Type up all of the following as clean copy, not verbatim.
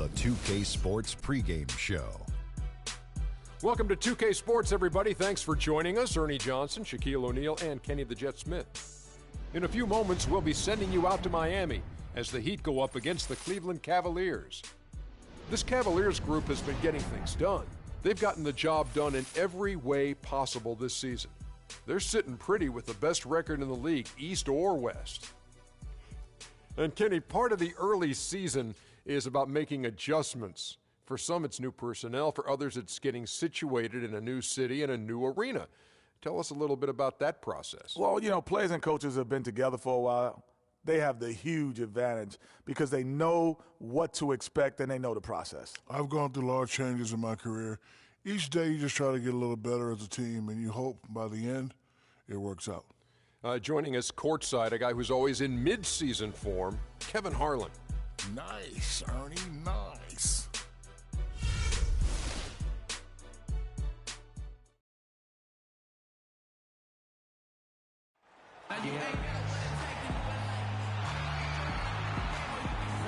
the 2K Sports pregame show. Welcome to 2K Sports, everybody. Thanks for joining us. Ernie Johnson, Shaquille O'Neal, and Kenny the Jet Smith. In a few moments, we'll be sending you out to Miami as the Heat go up against the Cleveland Cavaliers. This Cavaliers group has been getting things done. They've gotten the job done in every way possible this season. They're sitting pretty with the best record in the league, East or West. And Kenny, part of the early season is about making adjustments. For some, it's new personnel. For others, it's getting situated in a new city and a new arena. Tell us a little bit about that process. Well, players and coaches have been together for a while. They have the huge advantage because they know what to expect and they know the process. I've gone through large changes in my career. Each day you just try to get a little better as a team, and you hope by the end it works out. Joining us courtside, a guy who's always in mid-season form, Kevin Harlan. Nice, Ernie, nice.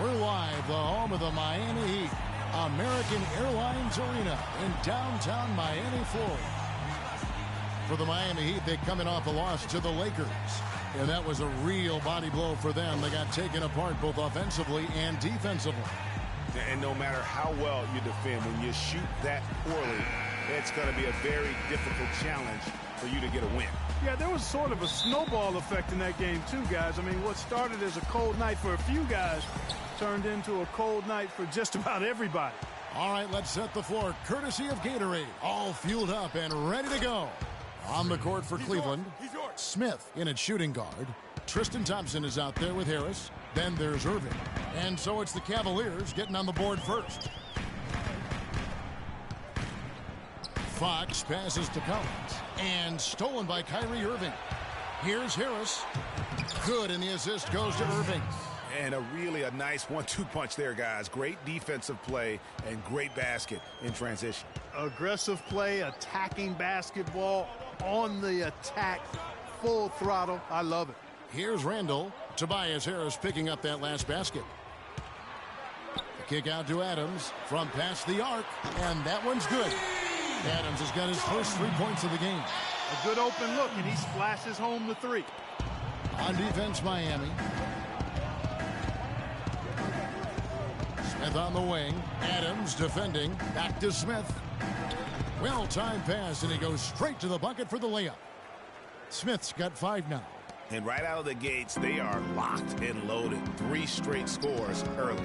We're live, the home of the Miami Heat, American Airlines Arena in downtown Miami, Florida. For the Miami Heat, they're coming off a loss to the Lakers. And that was a real body blow for them. They got taken apart both offensively and defensively. And no matter how well you defend, when you shoot that poorly, it's going to be a very difficult challenge for you to get a win. Yeah, there was sort of a snowball effect in that game too, guys. I mean, what started as a cold night for a few guys turned into a cold night for just about everybody. All right, let's set the floor courtesy of Gatorade. All fueled up and ready to go. On the court for Cleveland, Smith in at shooting guard. Tristan Thompson is out there with Harris. Then there's Irving. And so it's the Cavaliers getting on the board first. Fox passes to Collins. And stolen by Kyrie Irving. Here's Harris. Good, and the assist goes to Irving. And a nice 1-2 punch there, guys. Great defensive play and great basket in transition. Aggressive play, attacking basketball, on the attack, full throttle. I love it. Here's Randall. Tobias Harris picking up that last basket. The kick out to Adams from past the arc, and that one's good. Adams has got his first 3 points of the game. A good open look, and he splashes home the three. On defense, Miami. Smith on the wing. Adams defending. Back to Smith. Well-timed pass, and he goes straight to the bucket for the layup. Smith's got 5 now. And right out of the gates, they are locked and loaded. 3 straight scores early.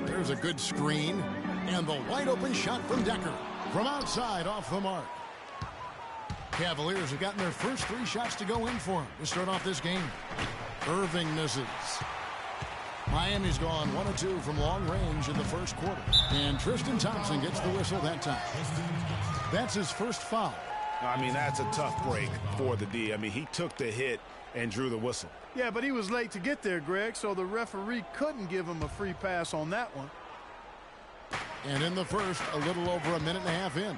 There's a good screen. And the wide-open shot from Decker. From outside, off the mark. Cavaliers have gotten their first 3 shots to go in for him to start off this game. Irving misses. Miami's gone 1 of 2 from long range in the first quarter. And Tristan Thompson gets the whistle that time. That's his first foul. I mean, that's a tough break for the D. I mean, he took the hit and drew the whistle. Yeah, but he was late to get there, Greg, so the referee couldn't give him a free pass on that one. And in the first, a little over a minute and a half in.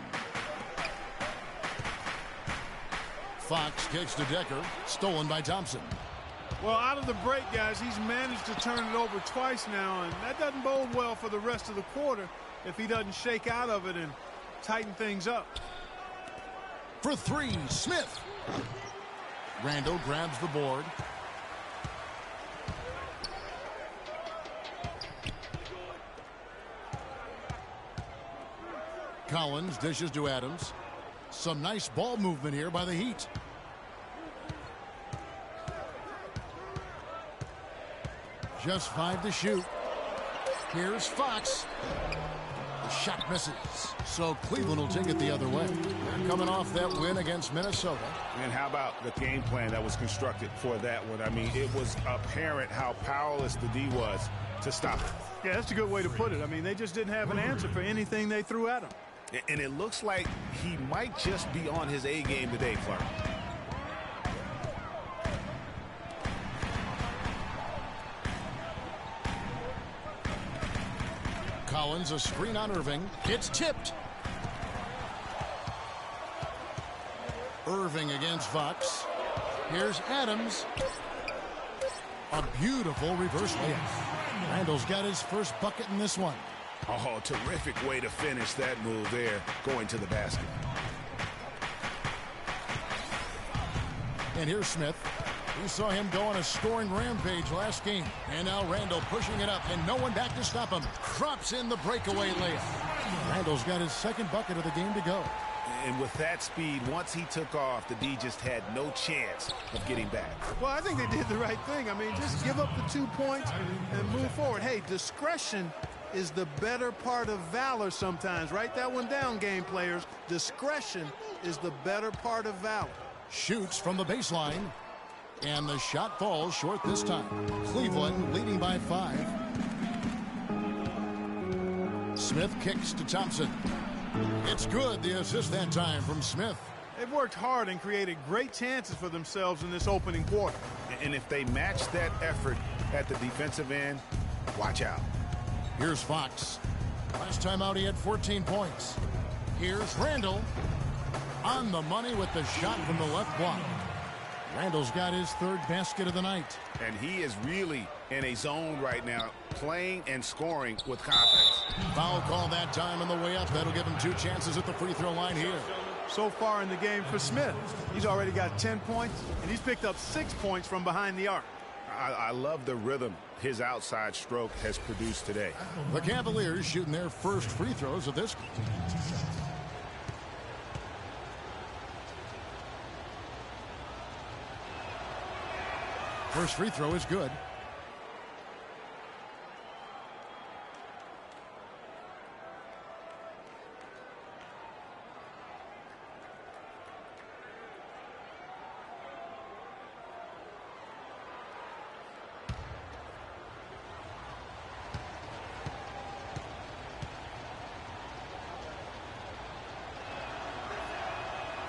Fox kicks to Decker. Stolen by Thompson. Well, out of the break, guys, he's managed to turn it over twice now, and that doesn't bode well for the rest of the quarter if he doesn't shake out of it and tighten things up. For 3, Smith. Randall grabs the board. Collins dishes to Adams. Some nice ball movement here by the Heat. Just 5 to shoot. Here's Fox. The shot misses. So Cleveland will take it the other way. They're coming off that win against Minnesota. And how about the game plan that was constructed for that one? I mean, it was apparent how powerless the D was to stop it. Yeah, that's a good way to put it. I mean, they just didn't have an answer for anything they threw at him. And it looks like he might just be on his A game today, Clark. Collins, a screen on Irving. It's tipped. Irving against Fox. Here's Adams. A beautiful reverse layup. Randall's got his first bucket in this one. Oh, terrific way to finish that move there, going to the basket. And here's Smith. We saw him go on a scoring rampage last game. And now Randall pushing it up, and no one back to stop him. Drops in the breakaway layup. Randall's got his second bucket of the game to go. And with that speed, once he took off, the D just had no chance of getting back. Well, I think they did the right thing. I mean, just give up the 2 points and move forward. Hey, discretion is the better part of valor sometimes. Write that one down, game players. Discretion is the better part of valor. Shoots from the baseline. And the shot falls short this time. Cleveland leading by 5. Smith kicks to Thompson. It's good, the assist that time from Smith. They've worked hard and created great chances for themselves in this opening quarter. And if they match that effort at the defensive end, watch out. Here's Fox. Last time out, he had 14 points. Here's Randall. On the money with the shot from the left block. Randall's got his third basket of the night. And he is really in a zone right now, playing and scoring with confidence. Foul call that time on the way up. That'll give him 2 chances at the free throw line here. So far in the game for Smith, he's already got 10 points, and he's picked up 6 points from behind the arc. I love the rhythm his outside stroke has produced today. The Cavaliers shooting their first free throws of this. First free throw is good.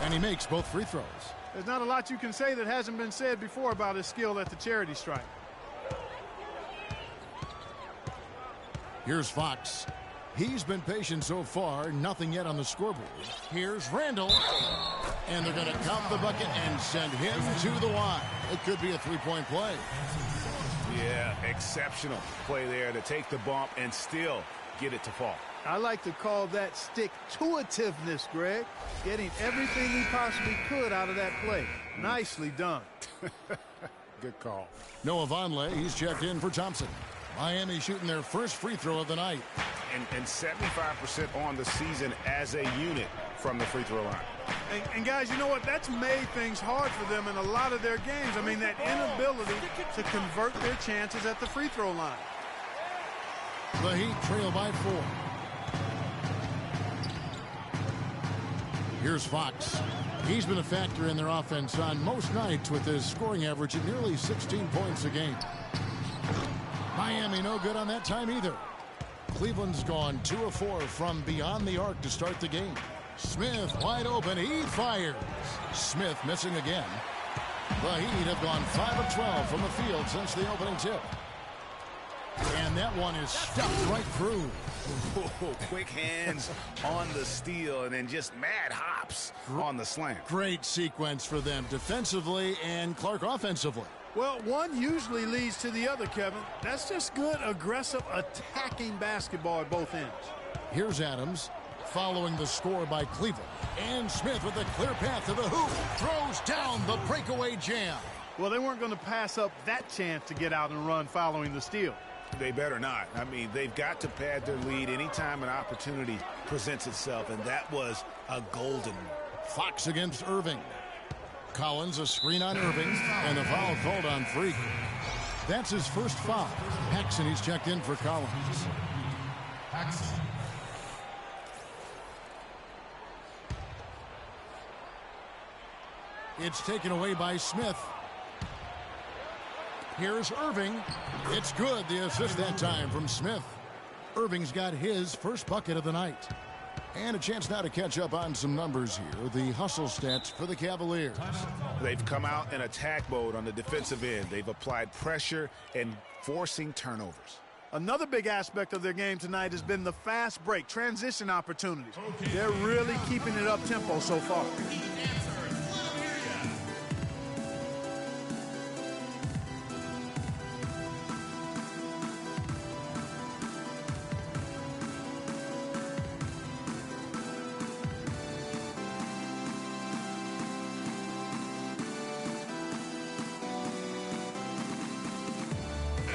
And he makes both free throws. There's not a lot you can say that hasn't been said before about his skill at the charity stripe. Here's Fox. He's been patient so far. Nothing yet on the scoreboard. Here's Randall. And they're going to count the bucket and send him to the line. It could be a three-point play. Yeah, exceptional play there to take the bump and still get it to fall. I like to call that stick-to-itiveness, Greg. Getting everything he possibly could out of that play. Nicely done. Good call. Noah Vonleh, he's checked in for Thompson. Miami shooting their first free throw of the night. And 75% on the season as a unit from the free throw line. And guys, you know what? That's made things hard for them in a lot of their games. I mean, that inability to convert their chances at the free throw line. The Heat trail by 4. Here's Fox. He's been a factor in their offense on most nights with his scoring average at nearly 16 points a game. Miami no good on that time either. Cleveland's gone 2 of 4 from beyond the arc to start the game. Smith wide open. He fires. Smith missing again. The Heat have gone 5 of 12 from the field since the opening tip. And that one is stuffed right through. Quick hands on the steal and then just mad hops on the slam. Great sequence for them defensively and Clark offensively. Well, one usually leads to the other, Kevin. That's just good, aggressive, attacking basketball at both ends. Here's Adams following the score by Cleveland. And Smith with a clear path to the hoop. Throws down the breakaway jam. Well, they weren't going to pass up that chance to get out and run following the steal. They better not. I mean, they've got to pad their lead anytime an opportunity presents itself, and that was a golden one. Fox against Irving. Collins a screen on Irving, and the foul called on Freak. That's his first foul. Paxson, he's checked in for Collins. Paxson. It's taken away by Smith. Here's Irving. It's good. The assist that time from Smith. Irving's got his first bucket of the night. And a chance now to catch up on some numbers here. The hustle stats for the Cavaliers. They've come out in attack mode on the defensive end. They've applied pressure and forcing turnovers. Another big aspect of their game tonight has been the fast break, transition opportunities. They're really keeping it up tempo so far.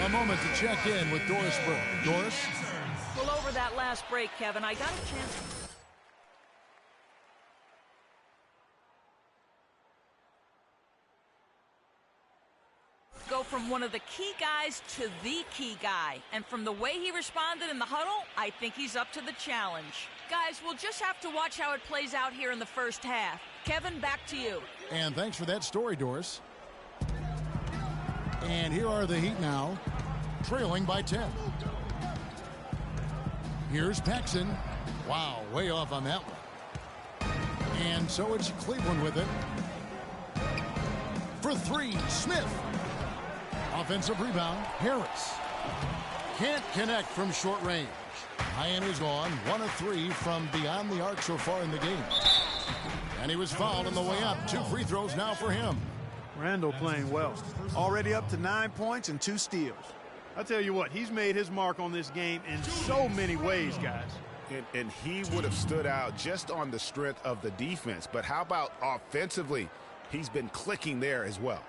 A moment to check in with Doris Burke. Doris? Well, over that last break, Kevin, I got a chance to go from one of the key guys to the key guy. And from the way he responded in the huddle, I think he's up to the challenge. Guys, we'll just have to watch how it plays out here in the first half. Kevin, back to you. And thanks for that story, Doris. And here are the Heat now, trailing by 10. Here's Paxson. Wow, way off on that one. And so it's Cleveland with it. For three, Smith. Offensive rebound, Harris. Can't connect from short range. Miami's gone 1 of 3 from beyond the arc so far in the game. And he was fouled on the way up. 2 free throws now for him. Randall playing well. Already up to 9 points and 2 steals. I tell you what, he's made his mark on this game in so many ways, guys. And he would have stood out just on the strength of the defense. But how about offensively? He's been clicking there as well.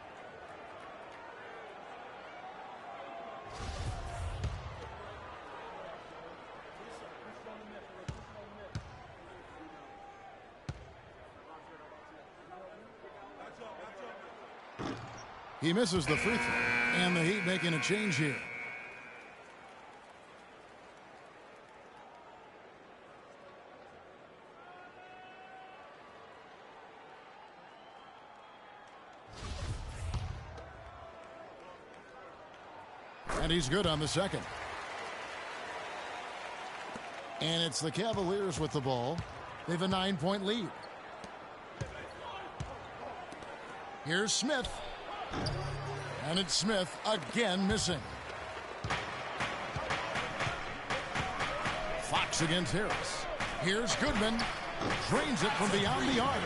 He misses the free throw, and the Heat making a change here. And he's good on the second. And it's the Cavaliers with the ball. They have a 9-point lead. Here's Smith. And it's Smith again missing. Fox against Harris. Here's Goodman. Drains it from beyond the arc.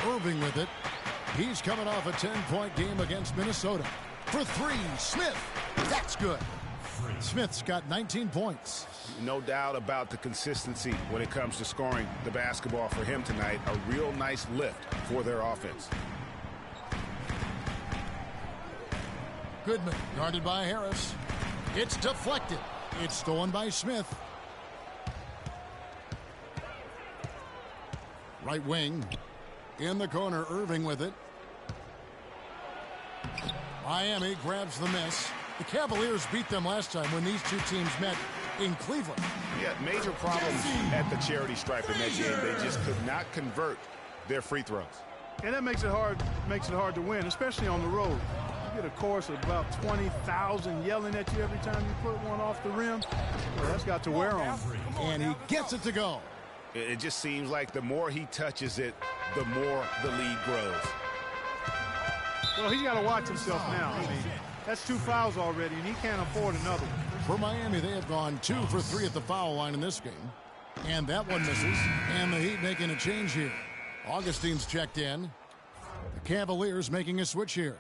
Irving with it. He's coming off a 10-point game against Minnesota. For three, Smith. That's good. Smith's got 19 points. No doubt about the consistency when it comes to scoring the basketball for him tonight. A real nice lift for their offense. Goodman guarded by Harris. It's deflected. It's stolen by Smith. Right wing. In the corner, Irving with it. Miami grabs the miss. The Cavaliers beat them last time when these two teams met in Cleveland. Yeah, major problems at the charity stripe in that game. They just could not convert their free throws. And that makes it hard to win, especially on the road. You get a chorus of about 20,000 yelling at you every time you put one off the rim. Well, that's got to wear on. And he gets it to go. It just seems like the more he touches it, the more the lead grows. Well, he's got to watch himself now. I mean, that's 2 fouls already, and he can't afford another one. For Miami, they have gone 2 for 3 at the foul line in this game. And that one misses. And the Heat making a change here. Augustine's checked in. The Cavaliers making a switch here.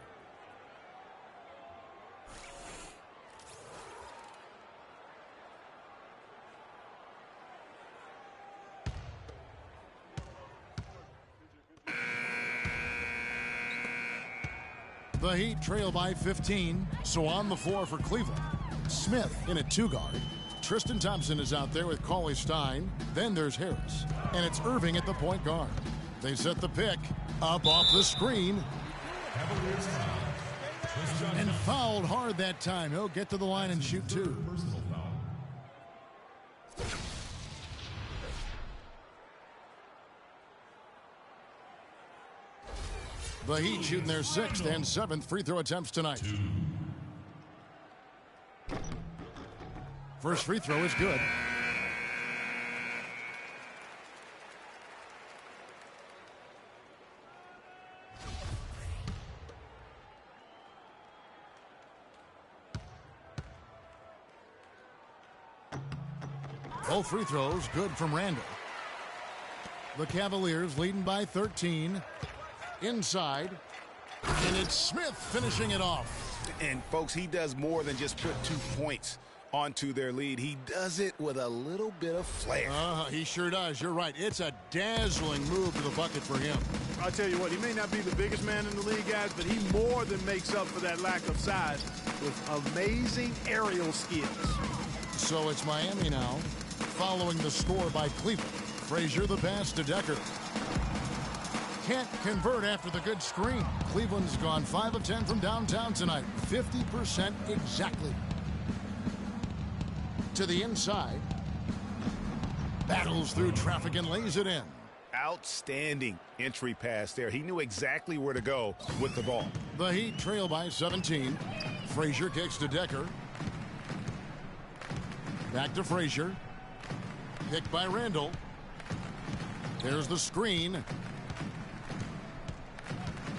The Heat trail by 15, so on the floor for Cleveland. Smith in a 2-guard. Tristan Thompson is out there with Cauley Stein. Then there's Harris. And it's Irving at the point guard. They set the pick. Up off the screen. And fouled hard that time. He'll get to the line and shoot 2. The Heat shooting their 6th and 7th free throw attempts tonight. First free throw is good. Both free throws good from Randall. The Cavaliers leading by 13. Inside, and it's Smith finishing it off. And folks, he does more than just put 2 points onto their lead. He does it with a little bit of flair. He sure does. You're right. It's a dazzling move to the bucket for him. I tell you what, he may not be the biggest man in the league, guys, but he more than makes up for that lack of size with amazing aerial skills. So it's Miami now, following the score by Cleveland. Frazier the pass to Decker. Can't convert after the good screen. Cleveland's gone 5 of 10 from downtown tonight. 50% exactly. To the inside. Battles through traffic and lays it in. Outstanding entry pass there. He knew exactly where to go with the ball. The Heat trail by 17. Frazier kicks to Decker. Back to Frazier. Picked by Randall. There's the screen.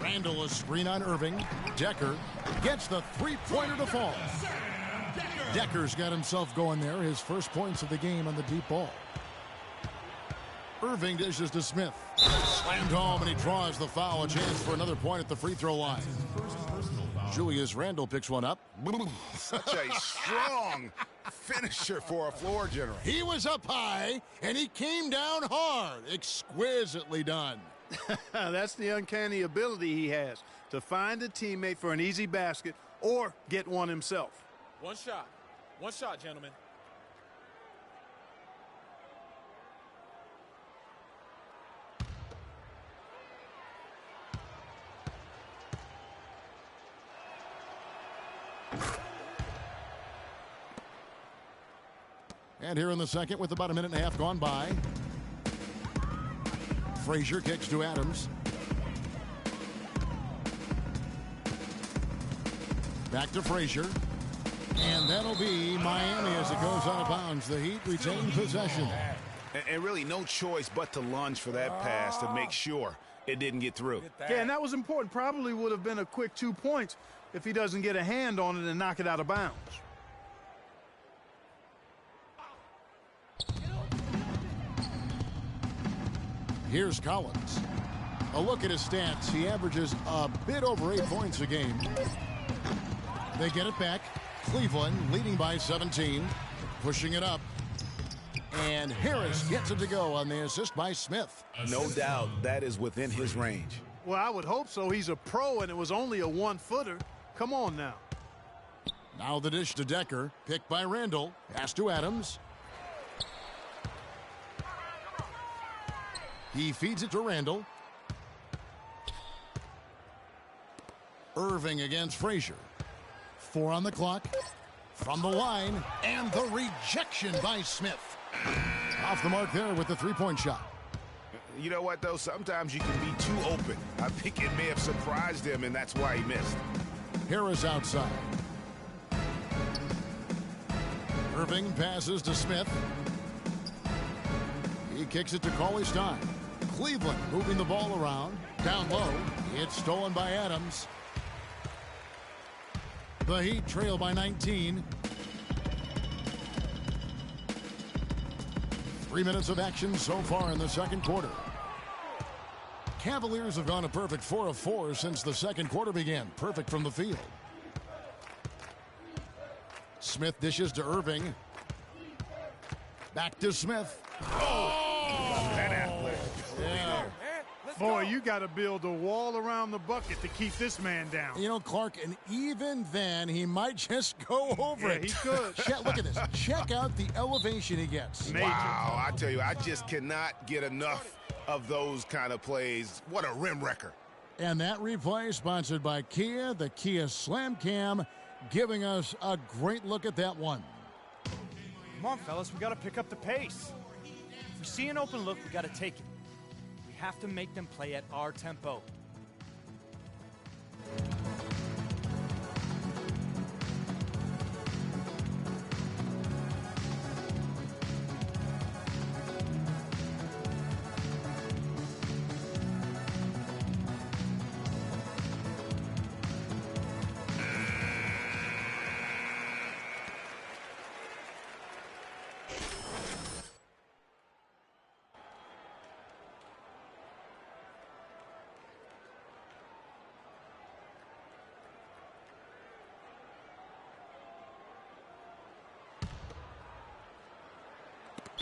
Randall a screen on Irving. Decker gets the three-pointer to fall. Decker's got himself going there. His first points of the game on the deep ball. Irving dishes to Smith. Slammed home, and he draws the foul. A chance for another point at the free throw line. Julius Randle picks one up. Such a strong finisher for a floor general. He was up high, and he came down hard. Exquisitely done. That's the uncanny ability he has to find a teammate for an easy basket or get one himself. One shot, gentlemen. And here in the second, with about a minute and a half gone by, Frazier kicks to Adams. Back to Frazier. And that'll be Miami as it goes out of bounds. The Heat retain possession. And really no choice but to lunge for that pass to make sure it didn't get through. Yeah, and that was important. Probably would have been a quick 2 points if he doesn't get a hand on it and knock it out of bounds. Here's Collins. A look at his stats. He averages a bit over 8 points a game. They get it back. Cleveland leading by 17. Pushing it up. And Harris gets it to go on the assist by Smith. No doubt that is within his range. Well, I would hope so. He's a pro, and it was only a 1-footer. Come on now. Now the dish to Decker. Picked by Randall. Pass to Adams. He feeds it to Randall. Irving against Frazier. 4 on the clock. From the line. And the rejection by Smith. Off the mark there with the three-point shot. You know what, though? Sometimes you can be too open. I think it may have surprised him, and that's why he missed. Harris outside. Irving passes to Smith. He kicks it to Cauley-Stein. Cleveland moving the ball around. Down low. It's stolen by Adams. The Heat trail by 19. 3 minutes of action so far in the second quarter. Cavaliers have gone a perfect 4 of 4 since the second quarter began. Perfect from the field. Smith dishes to Irving. Back to Smith. That athletic. Yeah. Boy, you got to build a wall around the bucket to keep this man down. You know, Clark, and even then, he might just go over it. He could. Look at this. Check out the elevation he gets. Major. Wow, I tell you, I just cannot get enough of those kind of plays. What a rim wrecker. And that replay sponsored by Kia, the Kia Slam Cam, giving us a great look at that one. Come on, fellas, we got to pick up the pace. If we see an open look, we got to take it. We have to make them play at our tempo.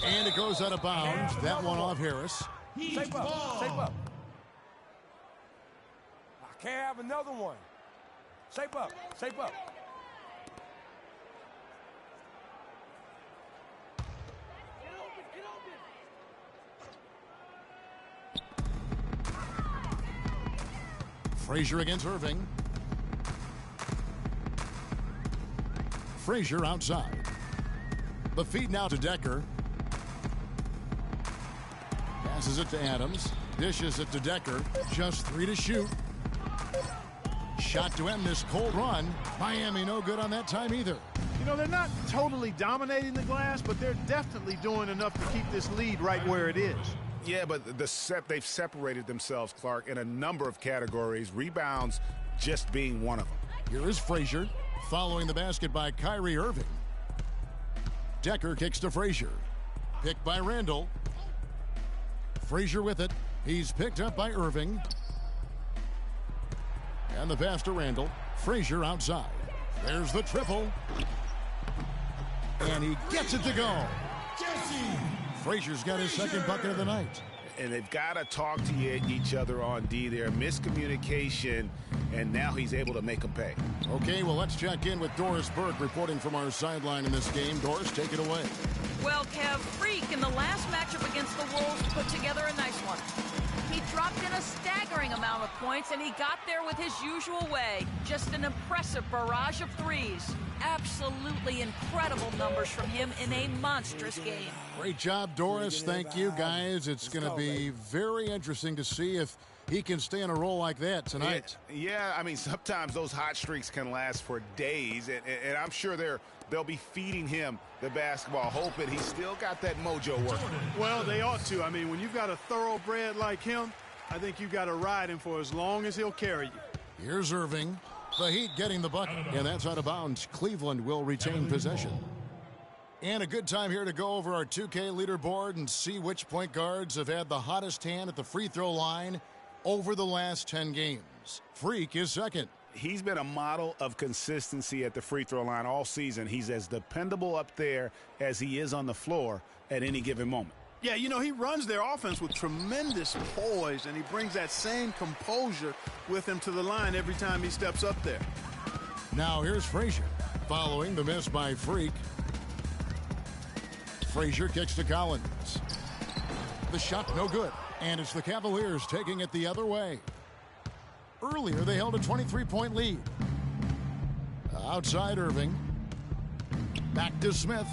And it goes out of bounds. That one off Harris. Safe up. Can't have another one. Shape up. Shape up. Frazier against Irving. Frazier outside. The feed now to Decker. Passes it to Adams. Dishes it to Decker. Just 3 to shoot. Shot to end this cold run. Miami no good on that time either. You know, they're not totally dominating the glass, but they're definitely doing enough to keep this lead right where it is. Yeah, but they've separated themselves, Clark, in a number of categories, rebounds just being one of them. Here is Frazier, following the basket by Kyrie Irving. Decker kicks to Frazier. Picked by Randall. Frazier with it. He's picked up by Irving. And the pass to Randall. Frazier outside. There's the triple. And he gets it to go. Frazier's got his second bucket of the night. And they've got to talk to each other on D there. Miscommunication, and now he's able to make them pay. Okay, well, let's check in with Doris Burke reporting from our sideline in this game. Doris, take it away. Well, Kev, Freak in the last matchup against the Wolves put together a nice one. He dropped in a staggering amount of points, and he got there with his usual way. Just an impressive barrage of threes. Absolutely incredible numbers from him in a monstrous game. Great job, Doris. Thank you, guys. It's going to be very interesting to see if he can stay in a role like that tonight. Yeah, I mean, sometimes those hot streaks can last for days, and I'm sure they'll be feeding him the basketball, hoping he's still got that mojo working. Well, they ought to. I mean, when you've got a thoroughbred like him, I think you've got to ride him for as long as he'll carry you. Here's Irving. The Heat getting the bucket, and that's out of bounds. Cleveland will retain possession. And a good time here to go over our 2K leaderboard and see which point guards have had the hottest hand at the free throw line over the last 10 games. Freak is second. He's been a model of consistency at the free throw line all season. He's as dependable up there as he is on the floor at any given moment. Yeah, you know, he runs their offense with tremendous poise, and he brings that same composure with him to the line every time he steps up there. Now here's Frazier, following the miss by Freak. Frazier kicks to Collins. The shot no good, and it's the Cavaliers taking it the other way. Earlier, they held a 23-point lead. Outside Irving. Back to Smith.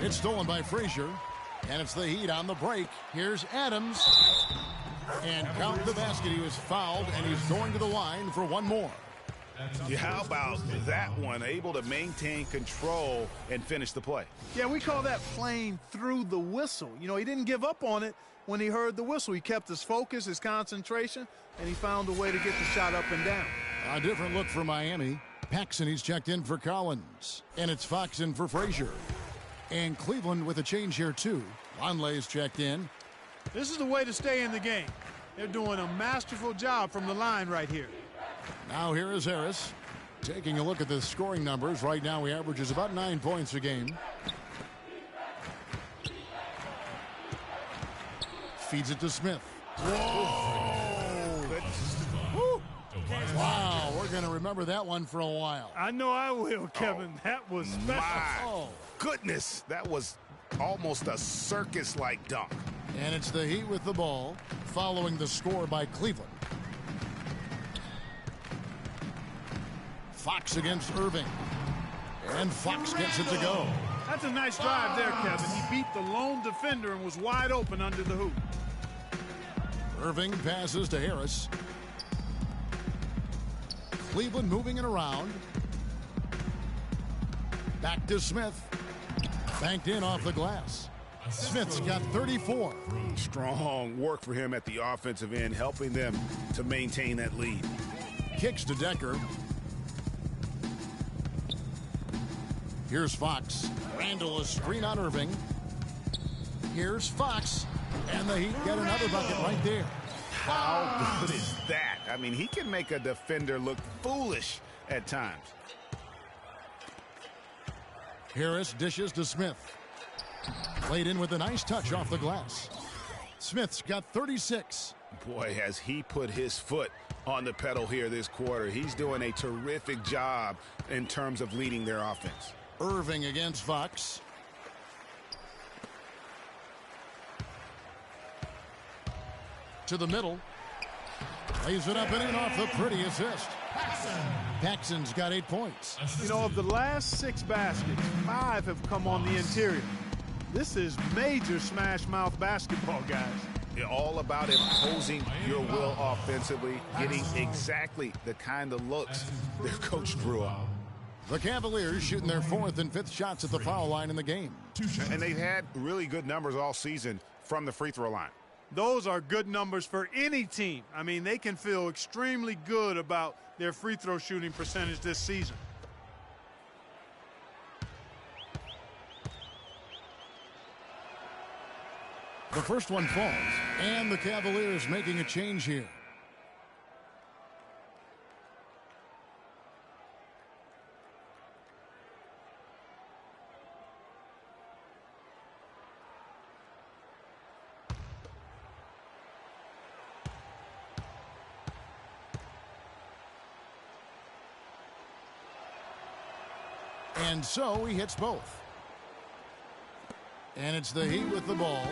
It's stolen by Frazier. And it's the Heat on the break. Here's Adams. And count the basket. He was fouled, and he's going to the line for one more. Yeah, how about that one? Able to maintain control and finish the play. Yeah, we call that playing through the whistle. You know, he didn't give up on it when he heard the whistle. He kept his focus, his concentration, and he found a way to get the shot up and down. A different look for Miami. Paxson, he's checked in for Collins. And it's Fox in for Frazier. And Cleveland with a change here, too. Lonley's checked in. This is the way to stay in the game. They're doing a masterful job from the line right here. Now here is Harris. Taking a look at the scoring numbers. Right now he averages about 9 points a game. Feeds it to Smith. Whoa! Wow, we're going to remember that one for a while. I know I will, Kevin. That was special. My goodness, that was almost a circus-like dunk. And it's the Heat with the ball, following the score by Cleveland. Fox against Irving. And Fox gets it to go. That's a nice drive there, Kevin. He beat the lone defender and was wide open under the hoop. Irving passes to Harris. Cleveland moving it around. Back to Smith. Banked in off the glass. Smith's got 34. Strong work for him at the offensive end, helping them to maintain that lead. Kicks to Decker. Here's Fox. Randall, a screen on Irving. Here's Fox. And the Heat get another bucket right there. How good is that? I mean, he can make a defender look foolish at times. Harris dishes to Smith. Played in with a nice touch off the glass. Smith's got 36. Boy, has he put his foot on the pedal here this quarter. He's doing a terrific job in terms of leading their offense. Irving against Fox. To the middle. Lays it up and in off the pretty assist. Paxson's got 8 points. You know, of the last 6 baskets, 5 have come on the interior. This is major smash mouth basketball, guys. All about imposing your will offensively, getting exactly the kind of looks their coach drew up. The Cavaliers shooting their 4th and 5th shots at the foul line in the game. And they've had really good numbers all season from the free throw line. Those are good numbers for any team. I mean, they can feel extremely good about their free throw shooting percentage this season. The first one falls, and the Cavaliers making a change here. And so he hits both. And it's the Heat with the ball.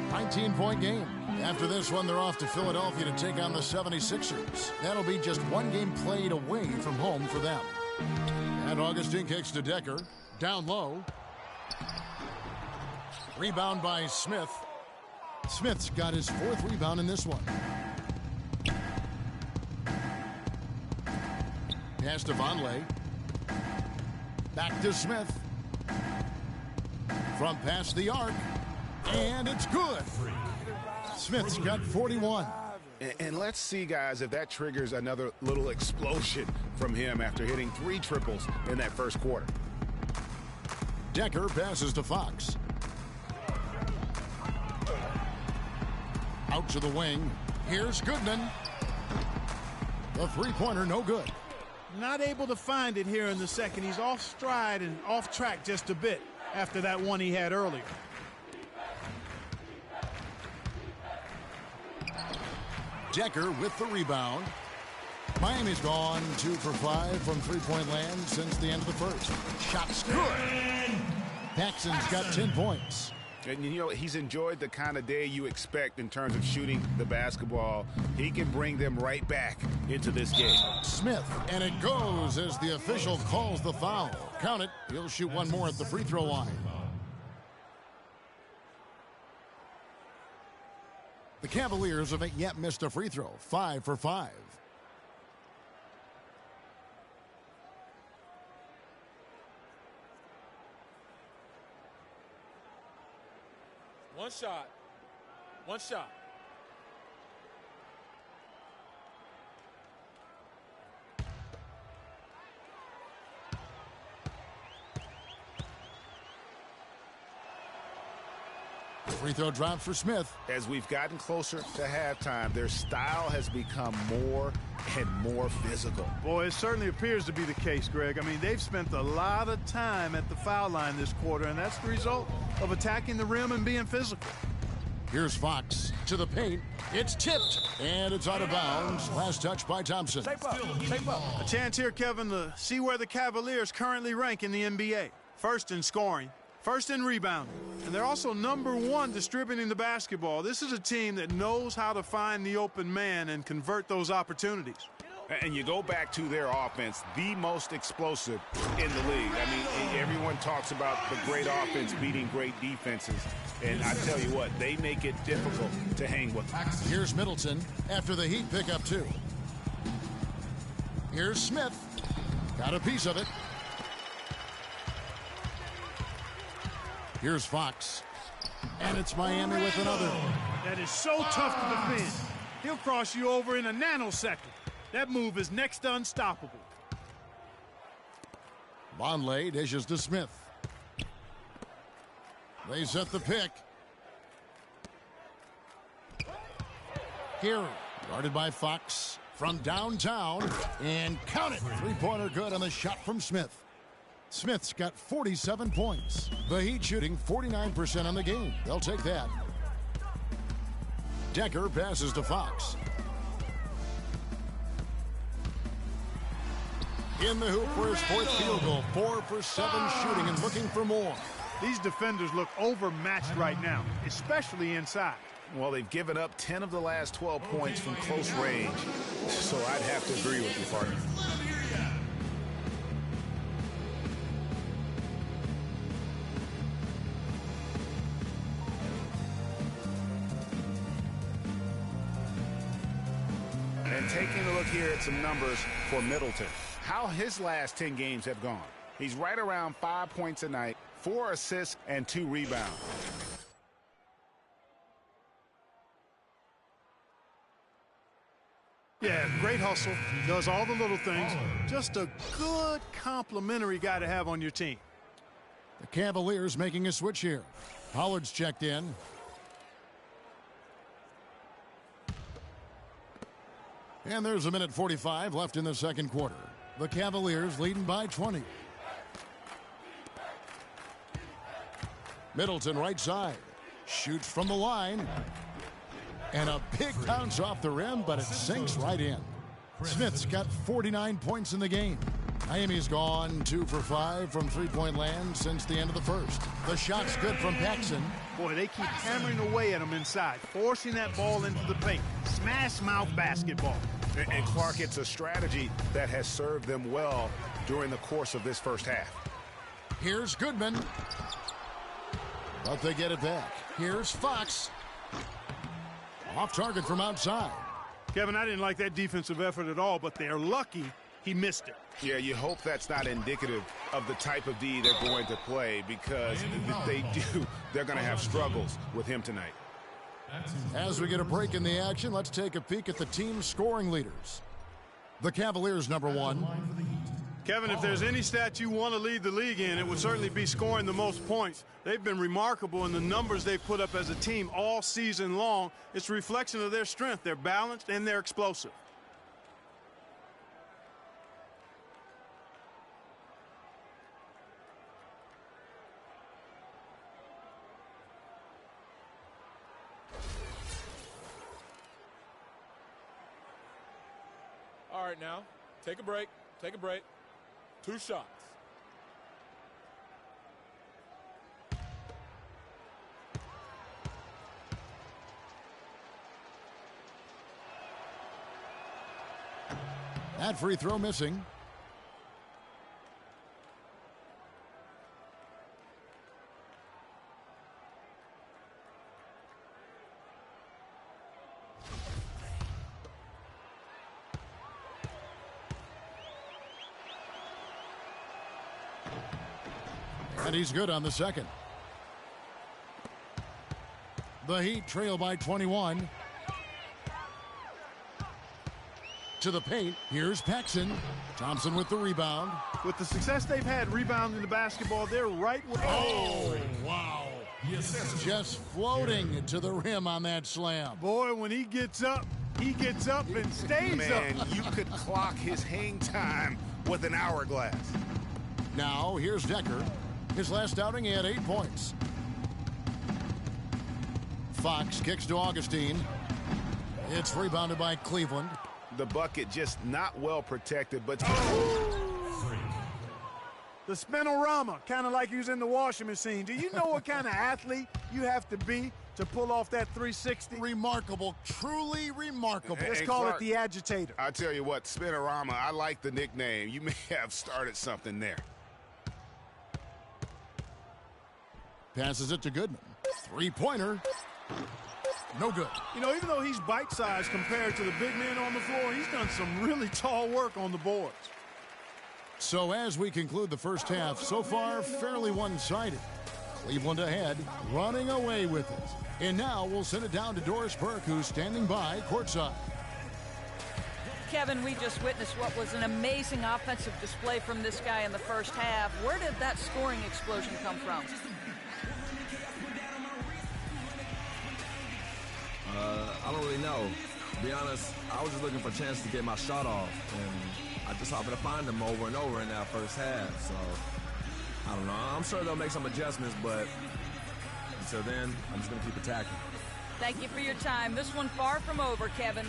19-point game. After this one, they're off to Philadelphia to take on the 76ers. That'll be just 1 game played away from home for them. And Augustine kicks to Decker. Down low. Rebound by Smith. Smith's got his 4th rebound in this one. Pass to Vonleh. Back to Smith. From past the arc. And it's good. Smith's got 41. And let's see, guys, if that triggers another little explosion from him after hitting 3 triples in that first quarter. Decker passes to Fox. Out to the wing. Here's Goodman. The three-pointer no good. Not able to find it here in the second. He's off stride and off track just a bit after that one he had earlier. Decker with the rebound. Miami's gone 2 for 5 from three-point land since the end of the first. Shot's good. Paxson's got 10 points. And you know, he's enjoyed the kind of day you expect in terms of shooting the basketball. He can bring them right back into this game. Smith, and it goes as the official calls the foul. Count it. He'll shoot 1 more at the free throw line. The Cavaliers haven't yet missed a free throw. 5 for 5. One shot. One shot. Free throw drops for Smith. As we've gotten closer to halftime, their style has become more and more physical. Boy, it certainly appears to be the case, Greg. I mean, they've spent a lot of time at the foul line this quarter, and that's the result of attacking the rim and being physical. Here's Fox to the paint. It's tipped, and it's out of bounds. Last touch by Thompson. Shape up. Shape up. A chance here, Kevin, to see where the Cavaliers currently rank in the NBA. First in scoring, first in rebounding, and they're also #1 distributing the basketball. This is a team that knows how to find the open man and convert those opportunities. And you go back to their offense, the most explosive in the league. I mean, everyone talks about the great offense beating great defenses. And I tell you what, they make it difficult to hang with them. Here's Middleton after the Heat pick up 2. Here's Smith. Got a piece of it. Here's Fox. And it's Miami with another. That is so tough to defend. He'll cross you over in a nanosecond. That move is next to unstoppable. Vonleh dishes to Smith. They set the pick. Here, guarded by Fox from downtown. And count it. Three-pointer good on the shot from Smith. Smith's got 47 points. The Heat shooting 49% on the game. They'll take that. Decker passes to Fox. In the hoop for his fourth field goal. 4 for 7 shooting and looking for more. These defenders look overmatched right now, especially inside. Well, they've given up 10 of the last 12 points from close range, so I'd have to agree with you, partner. And taking a look here at some numbers for Middleton. How his last 10 games have gone. He's right around 5 points a night, 4 assists, and 2 rebounds. Yeah, great hustle, does all the little things. Just a good complimentary guy to have on your team. The Cavaliers making a switch here. Pollard's checked in. And there's a minute 45 left in the second quarter. The Cavaliers leading by 20. Middleton right side. Shoots from the line. And a big bounce off the rim, but it sinks right in. Smith's got 49 points in the game. Miami's gone 2 for 5 from three-point land since the end of the first. The shot's good from Paxson. Boy, they keep hammering away at him inside, forcing that ball into the paint. Smash mouth basketball. And Clark, it's a strategy that has served them well during the course of this first half. Here's Goodman. But they get it back. Here's Fox. Off target from outside. Kevin, I didn't like that defensive effort at all, but they're lucky he missed it. Yeah, you hope that's not indicative of the type of D they're going to play, because if they do, they're going to have struggles with him tonight. As we get a break in the action, let's take a peek at the team's scoring leaders. The Cavaliers, number 1. Kevin, if there's any stat you want to lead the league in, it would certainly be scoring the most points. They've been remarkable in the numbers they've put up as a team all season long. It's a reflection of their strength. They're balanced and they're explosive. All right, now, take a break. Take a break. 2 shots. That free throw missing. And he's good on the second. The Heat trail by 21. To the paint. Here's Paxson. Thompson with the rebound. With the success they've had rebounding the basketball, they're right where... Oh, wow. Just floating to the rim on that slam. Boy, when he gets up and stays Man, up. you could clock his hang time with an hourglass. Now, here's Decker. His last outing, he had 8 points. Fox kicks to Augustine. It's rebounded by Cleveland. The bucket just not well protected, but... The spinorama, kind of like he was in the washing machine. Do you know what kind of athlete you have to be to pull off that 360? Remarkable, truly remarkable. Let's call it the agitator. I tell you what, spinorama, I like the nickname. You may have started something there. Passes it to Goodman. 3-pointer. No good. You know, even though he's bite-sized compared to the big men on the floor, he's done some really tall work on the boards. So as we conclude the first half, so far fairly one-sided. Cleveland ahead, running away with it. And now we'll send it down to Doris Burke, who's standing by courtside. Kevin, we just witnessed what was an amazing offensive display from this guy in the first half. Where did that scoring explosion come from? I don't really know. To be honest, I was just looking for a chance to get my shot off, and I just happened to find them over and over in that first half. So, I don't know. I'm sure they'll make some adjustments, but until then, I'm just going to keep attacking. Thank you for your time. This one far from over, Kevin.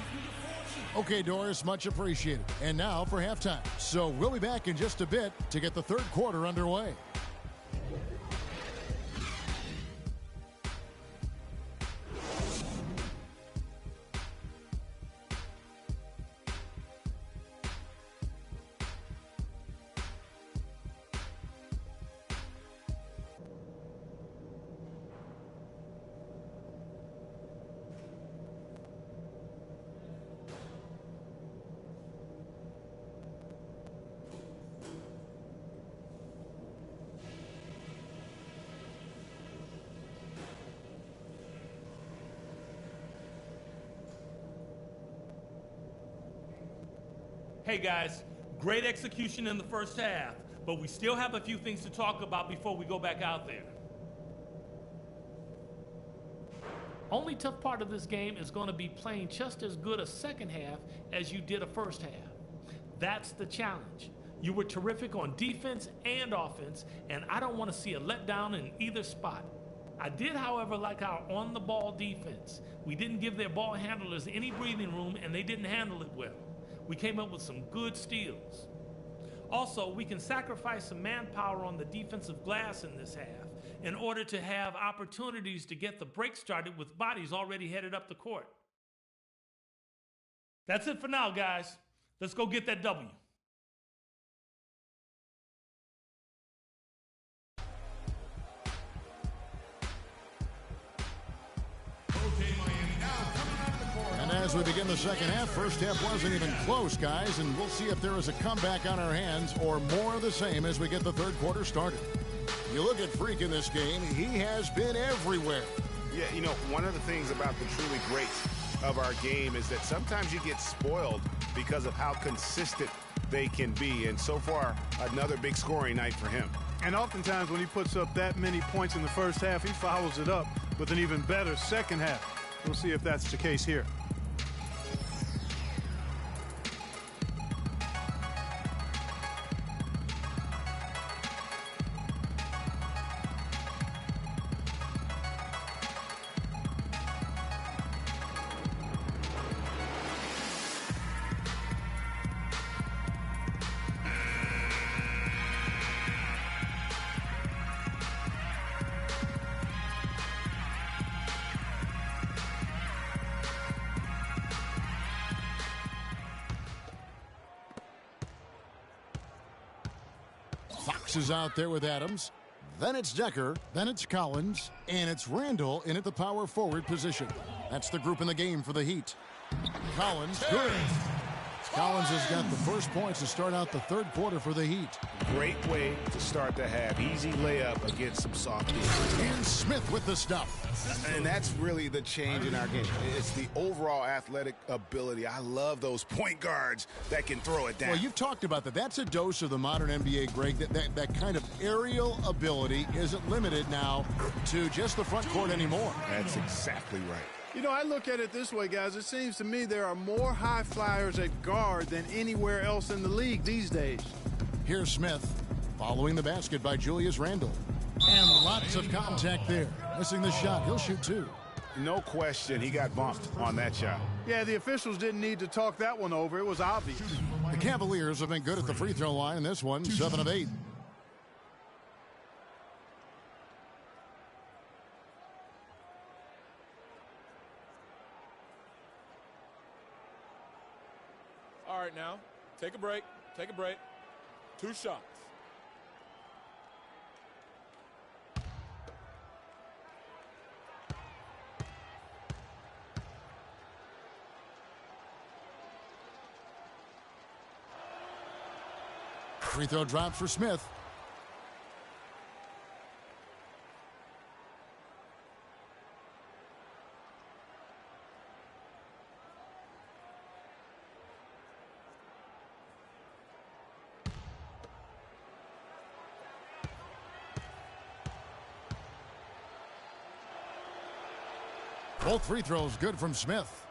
Okay, Doris, much appreciated. And now for halftime. So we'll be back in just a bit to get the third quarter underway. Hey guys, great execution in the first half, but we still have a few things to talk about before we go back out there. Only tough part of this game is going to be playing just as good a second half as you did a first half. That's the challenge. You were terrific on defense and offense, and I don't want to see a letdown in either spot. I did, however, like our on-the-ball defense. We didn't give their ball handlers any breathing room, and they didn't handle it well. We came up with some good steals. Also, we can sacrifice some manpower on the defensive glass in this half in order to have opportunities to get the break started with bodies already headed up the court. That's it for now, guys. Let's go get that W. As we begin the second half, first half wasn't even close, guys, and we'll see if there is a comeback on our hands or more of the same as we get the third quarter started. You look at Freak in this game, he has been everywhere. Yeah, you know, one of the things about the truly greats of our game is that sometimes you get spoiled because of how consistent they can be, and so far, another big scoring night for him. And oftentimes when he puts up that many points in the first half, he follows it up with an even better second half. We'll see if that's the case here. Fox is out there with Adams. Then it's Decker. Then it's Collins. And it's Randall in at the power forward position. That's the group in the game for the Heat. Collins, good. Collins has got the first points to start out the third quarter for the Heat. Great way to start the half. Easy layup against some soft defense. And Smith with the stuff. And that's really the change in our game. It's the overall athletic ability. I love those point guards that can throw it down. Well, you've talked about that. That's a dose of the modern NBA, Greg. That kind of aerial ability isn't limited now to just the front court anymore. That's exactly right. You know, I look at it this way, guys. It seems to me there are more high flyers at guard than anywhere else in the league these days. Here's Smith following the basket by Julius Randle. And lots of contact there. Missing the shot. He'll shoot two. No question he got bumped on that shot. Yeah, the officials didn't need to talk that one over. It was obvious. The Cavaliers have been good at the free throw line in this one, 7 of 8. All right, now, take a break. Take a break. 2 shots. Free throw drops for Smith. Both free throws good from Smith.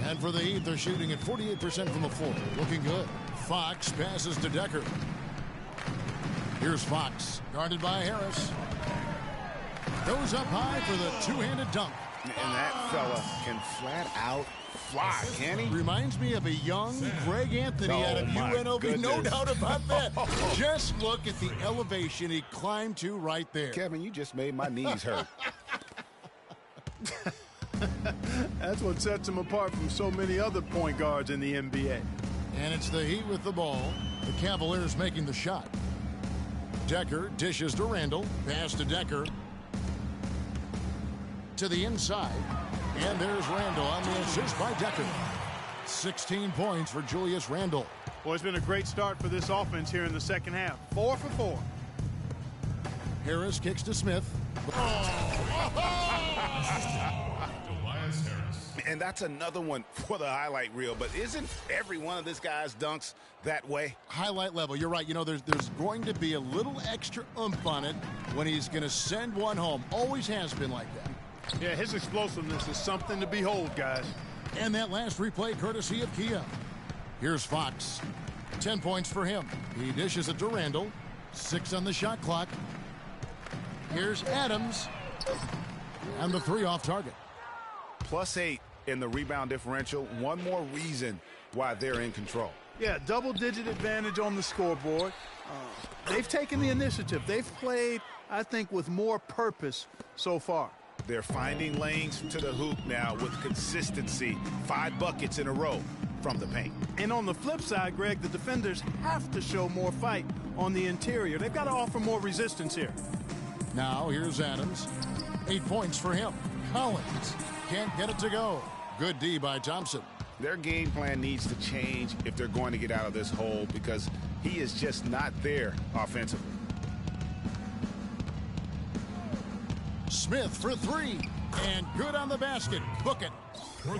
And for the Heat, they're shooting at 48% from the floor. Looking good. Fox passes to Decker. Here's Fox, guarded by Harris. Goes up high for the two-handed dunk. And that fella can flat out fly, can he? Reminds me of a young Greg Anthony out of UNLV, no doubt about that. Just look at the elevation he climbed to right there. Kevin, you just made my knees hurt. That's what sets him apart from so many other point guards in the NBA. And it's the Heat with the ball. The Cavaliers making the shot. Decker dishes to Randall. Pass to Decker. To the inside. And there's Randall on the assist by Decker. 16 points for Julius Randall. Well, it's been a great start for this offense here in the second half. 4 for 4. Harris kicks to Smith. And that's another one for the highlight reel. But isn't every one of this guy's dunks that way? Highlight level. You're right. You know, there's going to be a little extra oomph on it when he's going to send one home. Always has been like that. Yeah, his explosiveness is something to behold, guys. And that last replay courtesy of Kia. Here's Fox. 10 points for him. He dishes it to Randall. 6 on the shot clock. Here's Adams. And the 3 off target. +8 in the rebound differential. One more reason why they're in control. Yeah, double-digit advantage on the scoreboard. They've taken the initiative. They've played, I think, with more purpose so far. They're finding lanes to the hoop now with consistency. 5 buckets in a row from the paint. And on the flip side, Greg, the defenders have to show more fight on the interior. They've got to offer more resistance here. Now here's Adams. 8 points for him. Collins can't get it to go. Good D by Thompson. Their game plan needs to change if they're going to get out of this hole because he is just not there offensively. Smith for 3. And good on the basket. Book it.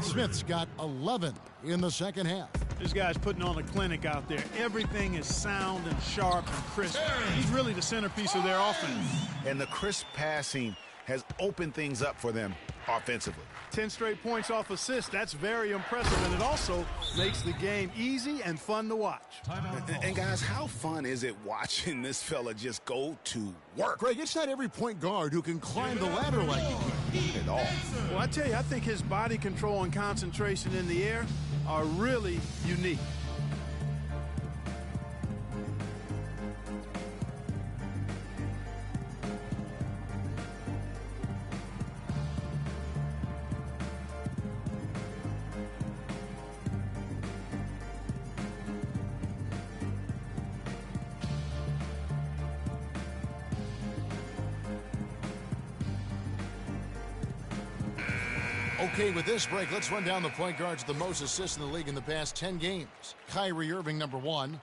Smith's got 11 in the second half. This guy's putting on a clinic out there. Everything is sound and sharp and crisp. He's really the centerpiece of their offense. And the crisp passing has opened things up for them offensively. 10 straight points off assists. That's very impressive, and it also makes the game easy and fun to watch. And guys, how fun is it watching this fella just go to work? Greg, it's not every point guard who can climb the ladder like he can. At all. Well, I tell you, I think his body control and concentration in the air are really unique. Okay, with this break, let's run down the point guards with the most assists in the league in the past 10 games. Kyrie Irving, number 1.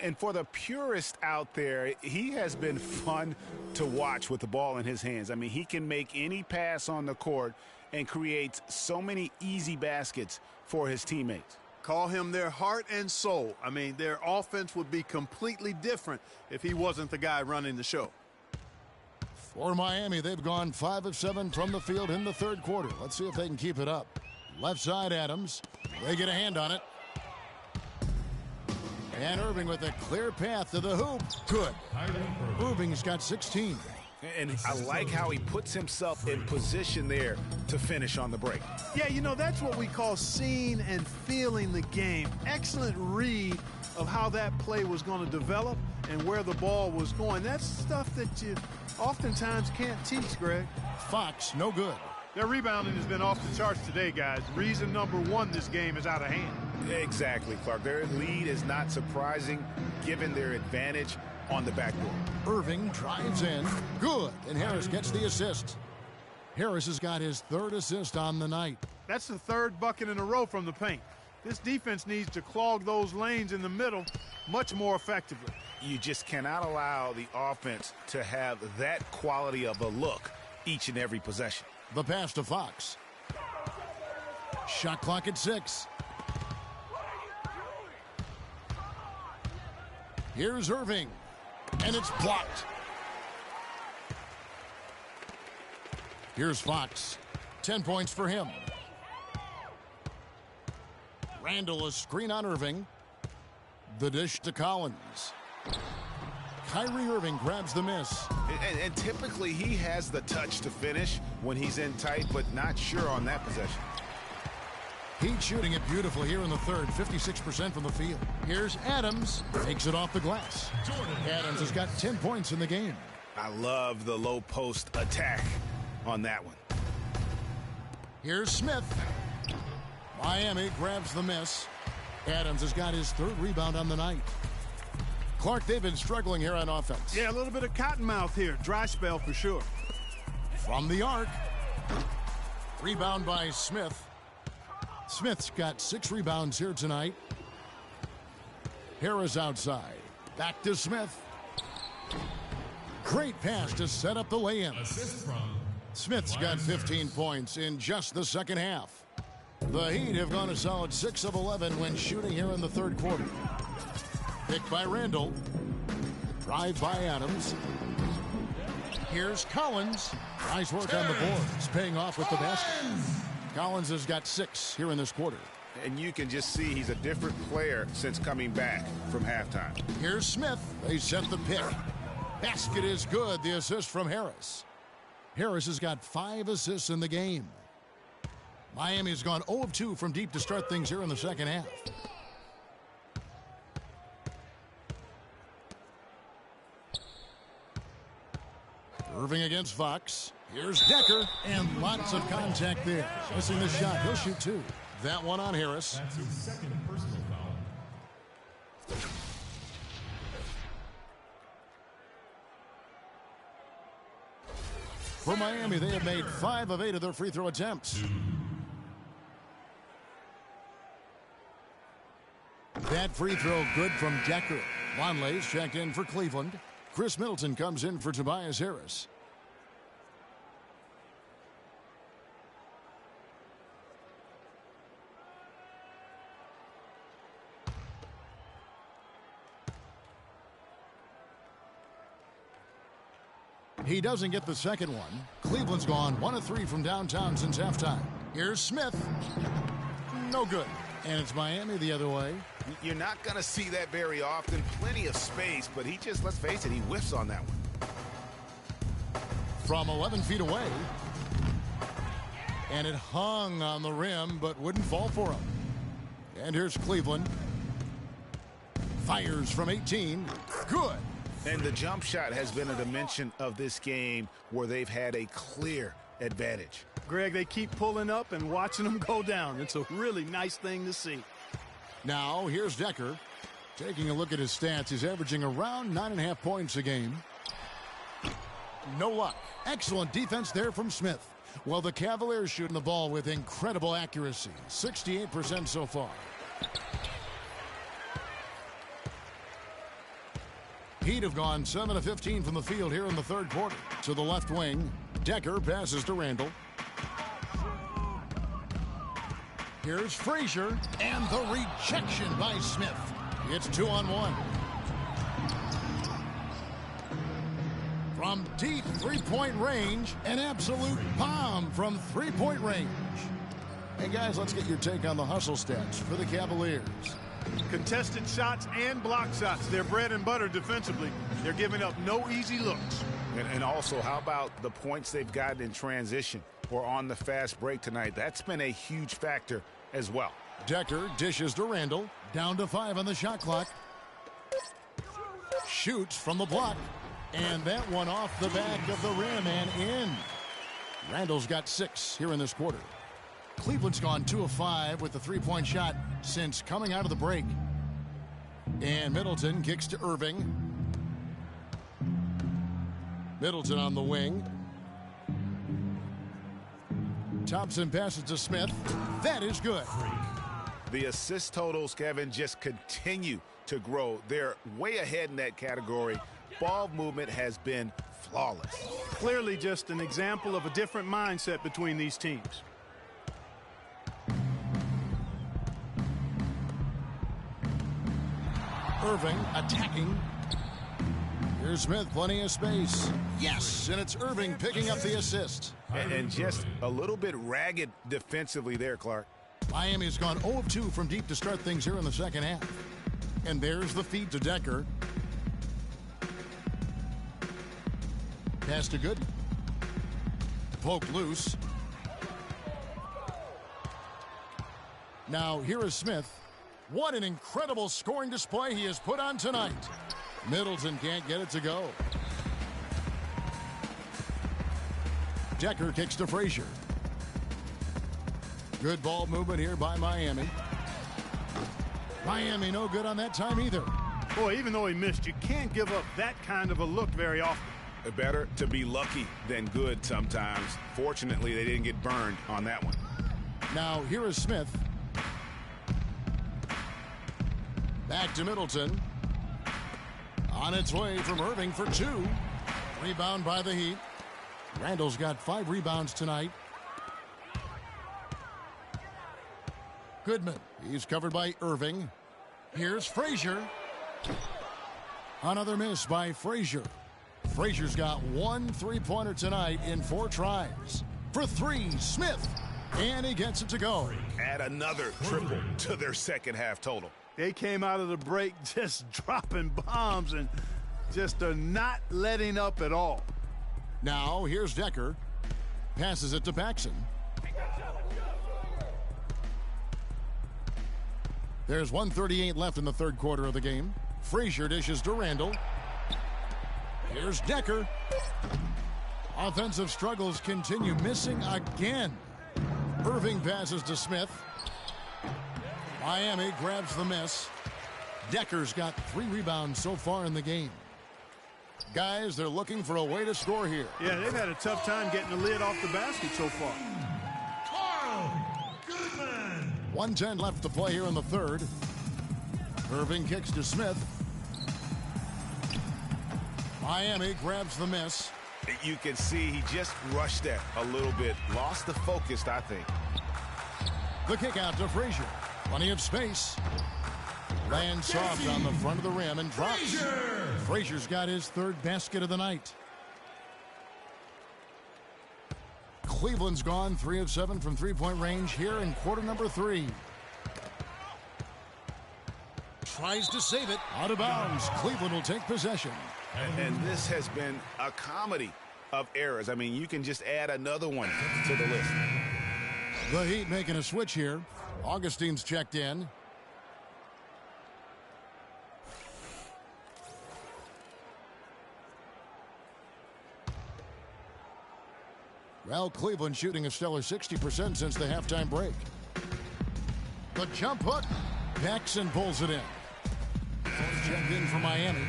And for the purist out there, he has been fun to watch with the ball in his hands. I mean, he can make any pass on the court and creates so many easy baskets for his teammates. Call him their heart and soul. I mean, their offense would be completely different if he wasn't the guy running the show. For Miami, they've gone 5 of 7 from the field in the third quarter. Let's see if they can keep it up. Left side, Adams. They get a hand on it. And Irving with a clear path to the hoop. Good. Irving's got 16. And I like how he puts himself in position there to finish on the break. Yeah, you know, that's what we call seeing and feeling the game. Excellent read of how that play was going to develop and where the ball was going. That's stuff that you oftentimes can't teach, Greg. Fox, no good. Their rebounding has been off the charts today, guys. Reason number 1, this game is out of hand. Exactly, Clark. Their lead is not surprising given their advantage on the backboard. Irving drives in. Good. And Harris gets the assist. Harris has got his 3rd assist on the night. That's the 3rd bucket in a row from the paint. This defense needs to clog those lanes in the middle much more effectively. You just cannot allow the offense to have that quality of a look each and every possession. The pass to Fox. Shot clock at 6. Here's Irving. And it's blocked. Here's Fox. 10 points for him. Randall, a screen on Irving. The dish to Collins. Kyrie Irving grabs the miss. And typically he has the touch to finish when he's in tight, but not sure on that possession. Heat shooting it beautiful here in the third, 56% from the field. Here's Adams, takes it off the glass. Adams has got 10 points in the game. I love the low post attack on that one. Here's Smith. Miami grabs the miss. Adams has got his third rebound on the night. Clark, they've been struggling here on offense. Yeah, a little bit of cottonmouth here. Dry spell for sure. From the arc. Rebound by Smith. Smith's got 6 rebounds here tonight. Harris outside. Back to Smith. Great pass to set up the lay-in. Smith's got 15 points in just the second half. The Heat have gone a solid 6 of 11 when shooting here in the third quarter. Pick by Randall. Drive by Adams. Here's Collins. Nice work on the boards, paying off with the basket. Collins has got 6 here in this quarter. And you can just see he's a different player since coming back from halftime. Here's Smith. They set the pick. Basket is good. The assist from Harris. Harris has got 5 assists in the game. Miami's gone 0 of 2 from deep to start things here in the second half. Irving against Fox. Here's Decker, and lots of contact there. Missing the shot. He'll shoot 2. That one on Harris. That's his second personal foul. For Miami, they have made 5 of 8 of their free throw attempts. That free throw good from Decker. Lonley's checked in for Cleveland. Chris Middleton comes in for Tobias Harris. He doesn't get the second one. Cleveland's gone 1 of 3 from downtown since halftime. Here's Smith. No good. And it's Miami the other way. You're not going to see that very often. Plenty of space, but he just, let's face it, he whiffs on that one. From 11 feet away. And it hung on the rim, but wouldn't fall for him. And here's Cleveland. Fires from 18. Good. And the jump shot has been a dimension of this game where they've had a clear advantage. Greg, they keep pulling up and watching them go down. It's a really nice thing to see. Now, here's Decker. Taking a look at his stats, he's averaging around 9.5 points a game. No luck. Excellent defense there from Smith. Well, the Cavaliers shooting the ball with incredible accuracy. 68% so far. Heat have gone 7 of 15 from the field here in the third quarter. To the left wing, Decker passes to Randall. Here's Frazier, and the rejection by Smith. It's 2-on-1. From deep three-point range, an absolute bomb from three-point range. Hey, guys, let's get your take on the hustle stats for the Cavaliers. Contested shots and block shots. They're bread and butter defensively. They're giving up no easy looks. And also, how about the points they've gotten in transition or on the fast break tonight? That's been a huge factor as well. Decker dishes to Randall. Down to 5 on the shot clock. Shoots from the block. And that one off the back of the rim and in. Randall's got 6 here in this quarter. Cleveland's gone 2 of 5 with the three-point shot since coming out of the break. And Middleton kicks to Irving. Middleton on the wing. Thompson passes to Smith. That is good. The assist totals, Kevin, just continue to grow. They're way ahead in that category. Ball movement has been flawless. Clearly just an example of a different mindset between these teams. Irving attacking. Here's Smith, plenty of space. Yes, and it's Irving picking up the assist. And just a little bit ragged defensively there, Clark. Miami's gone 0 of 2 from deep to start things here in the second half. And there's the feed to Decker. Pass to Gooden. Poked loose. Now here is Smith. What an incredible scoring display he has put on tonight. Middleton can't get it to go. Decker kicks to Frazier. Good ball movement here by Miami. Miami no good on that time either. Boy, even though he missed, you can't give up that kind of a look very often. Better to be lucky than good sometimes. Fortunately, they didn't get burned on that one. Now here is Smith. Back to Middleton. On its way from Irving for 2. Rebound by the Heat. Randall's got 5 rebounds tonight. Goodman. He's covered by Irving. Here's Frazier. Another miss by Frazier. Frazier's got 1 3-pointer tonight in 4 tries. For 3, Smith. And he gets it to go. Add another triple to their second half total. They came out of the break just dropping bombs and just are not letting up at all. Now here's Decker. Passes it to Paxson. There's 1:38 left in the third quarter of the game. Frazier dishes to Randall. Here's Decker. Offensive struggles continue, missing again. Irving passes to Smith. Miami grabs the miss. Decker's got 3 rebounds so far in the game. Guys, they're looking for a way to score here. Yeah, they've had a tough time getting the lid off the basket so far. 1:10 left to play here in the third. Irving kicks to Smith. Miami grabs the miss. You can see he just rushed that a little bit. Lost the focus, I think. The kick out to Frazier. Plenty of space. Lands soft on the front of the rim and drops. Frazier's got his 3rd basket of the night. Cleveland's gone 3 of 7 from 3-point range here in quarter number 3. Tries to save it. Out of bounds. Cleveland will take possession. And this has been a comedy of errors. I mean, you can just add another one to the list. The Heat making a switch here. Augustine's checked in. Well, Cleveland shooting a stellar 60% since the halftime break. The jump hook. Paxson pulls it in. Checked in for Miami.